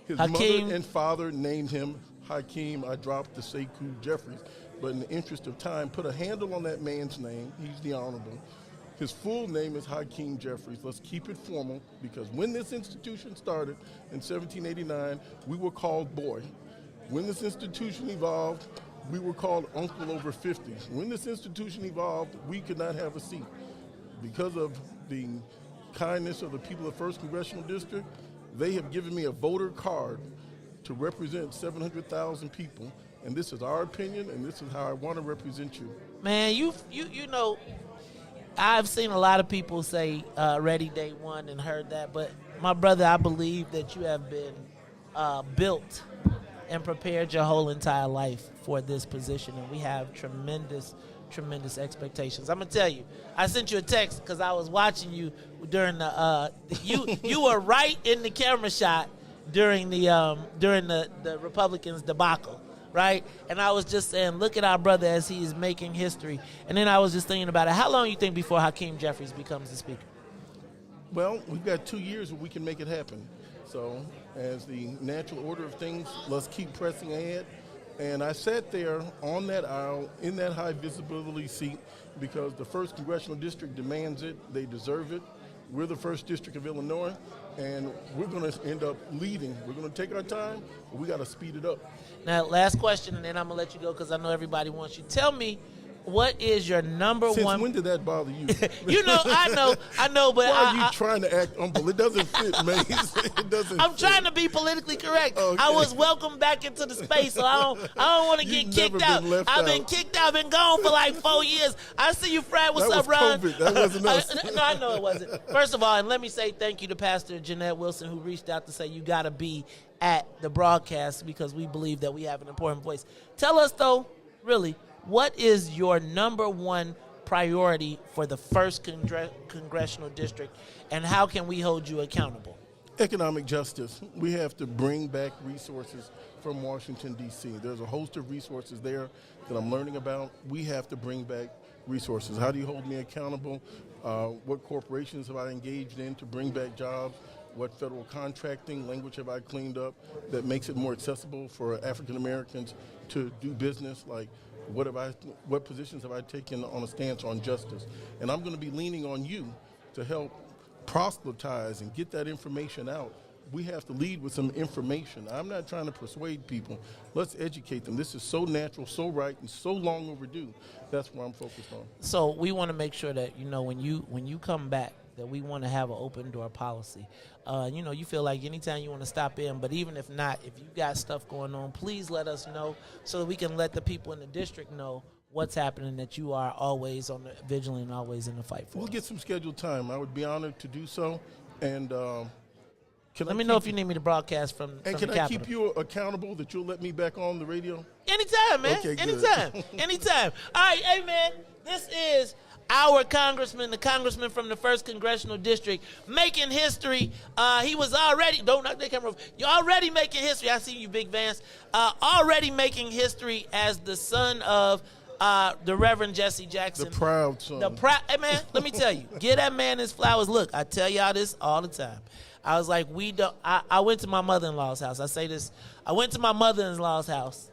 His Hakeem. mother and father named him Hakeem. I dropped the Sekou Jeffries. But in the interest of time, put a handle on that man's name. He's the Honorable. His full name is Hakeem Jeffries. Let's keep it formal, because when this institution started in 1789, we were called boy. When this institution evolved, we were called uncle over 50. When this institution evolved, we could not have a seat. Because of the kindness of the people of 1st Congressional District, they have given me a voter card to represent 700,000 people. And this is our opinion, and this is how I want to represent you. Man, you know, I've seen a lot of people say ready day one and heard that, but my brother, I believe that you have been built and prepared your whole entire life for this position, and we have tremendous expectations. I'm gonna tell you, I sent you a text because I was watching you during the you were right in the camera shot during the Republicans debacle, right? And I was just saying, look at our brother as he is making history. And then I was just thinking about it. How long you think before Hakeem Jeffries becomes the speaker? Well, we've got 2 years where we can make it happen. So as the natural order of things, let's keep pressing ahead. And I sat there on that aisle in that high visibility seat because the 1st Congressional District demands it. They deserve it. We're the 1st District of Illinois, and we're going to end up leading. We're going to take our time, but we got to speed it up. Now, last question, and then I'm going to let you go because I know everybody wants you. Tell me, what is your number Since one? When did that bother you? You know, I know, but why are you trying to act humble? It doesn't fit, Maze. It doesn't. I'm trying to be politically correct. Okay. I was welcomed back into the space, so I don't want to get kicked out. I've been kicked out. I've been gone for like 4 years. I see you, Fred. What's up, Ron? COVID. That wasn't us. No, I know it wasn't. First of all, and let me say thank you to Pastor Jeanette Wilson, who reached out to say you got to be at the broadcast because we believe that we have an important voice. Tell us, though, really, what is your number one priority for the 1st Congressional District, and how can we hold you accountable? Economic justice. We have to bring back resources from Washington, D.C. There's a host of resources there that I'm learning about. We have to bring back resources. How do you hold me accountable? What corporations have I engaged in to bring back jobs? What federal contracting language have I cleaned up that makes it more accessible for African Americans to do business? Like, what positions have I taken on a stance on justice? And I'm going to be leaning on you to help proselytize and get that information out. We have to lead with some information. I'm not trying to persuade people. Let's educate them. This is so natural, so right, and so long overdue. That's what I'm focused on. So we want to make sure that, you know, when you come back, that we want to have an open door policy. You know, you feel like anytime you want to stop in, but even if not, if you got stuff going on, please let us know so that we can let the people in the district know what's happening, that you are always on the vigilant and always in the fight for. We'll get some scheduled time. I would be honored to do so. And let me know if you need me to broadcast from the Capitol. And can I keep you accountable that you'll let me back on the radio? Anytime, man. Okay, good. Anytime. All right, hey, man, this is our congressman, the congressman from the 1st Congressional District, making history. He was already, don't knock that camera over. You're already making history. I see you, Big Vance. Already making history as the son of the Reverend Jesse Jackson. The proud son. Hey, man, let me tell you. Give that man his flowers. Look, I tell y'all this all the time. I was like, I went to my mother-in-law's house. I say this. I went to my mother-in-law's house,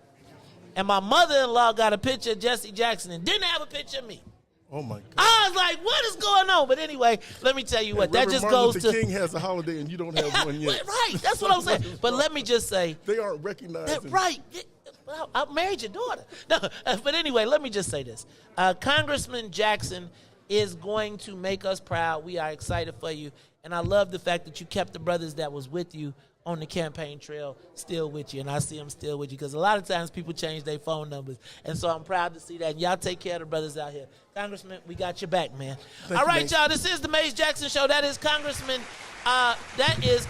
and my mother-in-law got a picture of Jesse Jackson and didn't have a picture of me. Oh, my God. I was like, what is going on? But anyway, let me tell you what. That just Martin goes Luther to. King has a holiday and you don't have one yet. Right, that's what I'm saying. But let me just say. They aren't recognized. Right. I married your daughter. No, but anyway, let me just say this. Congressman Jackson is going to make us proud. We are excited for you. And I love the fact that you kept the brothers that was with you on the campaign trail still with you, and I see them still with you, because a lot of times people change their phone numbers, and so I'm proud to see that. And y'all take care of the brothers out here. Congressman, we got your back, man. All right, y'all, this is the Maze Jackson Show. That is Congressman, that is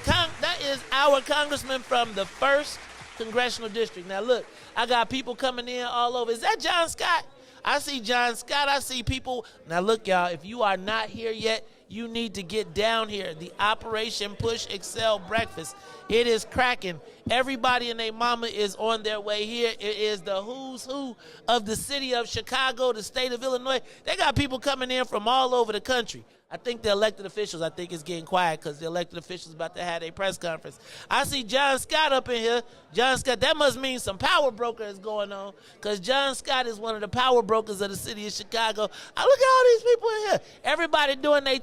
our congressman from the 1st Congressional District. Now, look, I got people coming in all over. Is that John Scott? I see John Scott. I see people. Now, look, y'all, if you are not here yet, you need to get down here. The Operation Push Excel Breakfast. It is cracking. Everybody and their mama is on their way here. It is the who's who of the city of Chicago, the state of Illinois. They got people coming in from all over the country. I think the elected officials, it's getting quiet because the elected officials about to have a press conference. I see John Scott up in here. John Scott, that must mean some power broker is going on, because John Scott is one of the power brokers of the city of Chicago. Look at all these people in here. Everybody doing their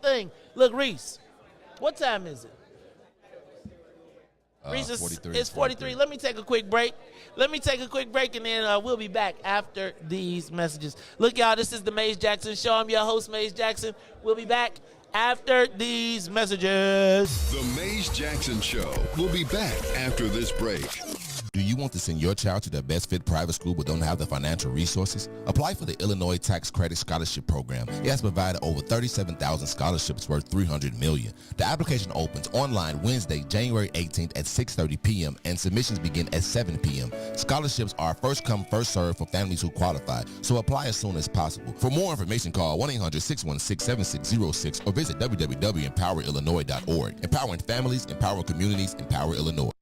thing. Look, Riis, what time is it? Riis, it's 43. Let me take a quick break. And then we'll be back after these messages. Look, y'all, this is the Maze Jackson Show. I'm your host, Maze Jackson. We'll be back after these messages. The Maze Jackson Show. We'll be back after this break. Do you want to send your child to the best fit private school but don't have the financial resources? Apply for the Illinois Tax Credit Scholarship Program. It has provided over 37,000 scholarships worth $300 million. The application opens online Wednesday, January 18th at 6:30 p.m. and submissions begin at 7 p.m. Scholarships are first come, first served for families who qualify, so apply as soon as possible. For more information, call 1-800-616-7606 or visit www.empowerillinois.org. Empowering families, empower communities, empower Illinois.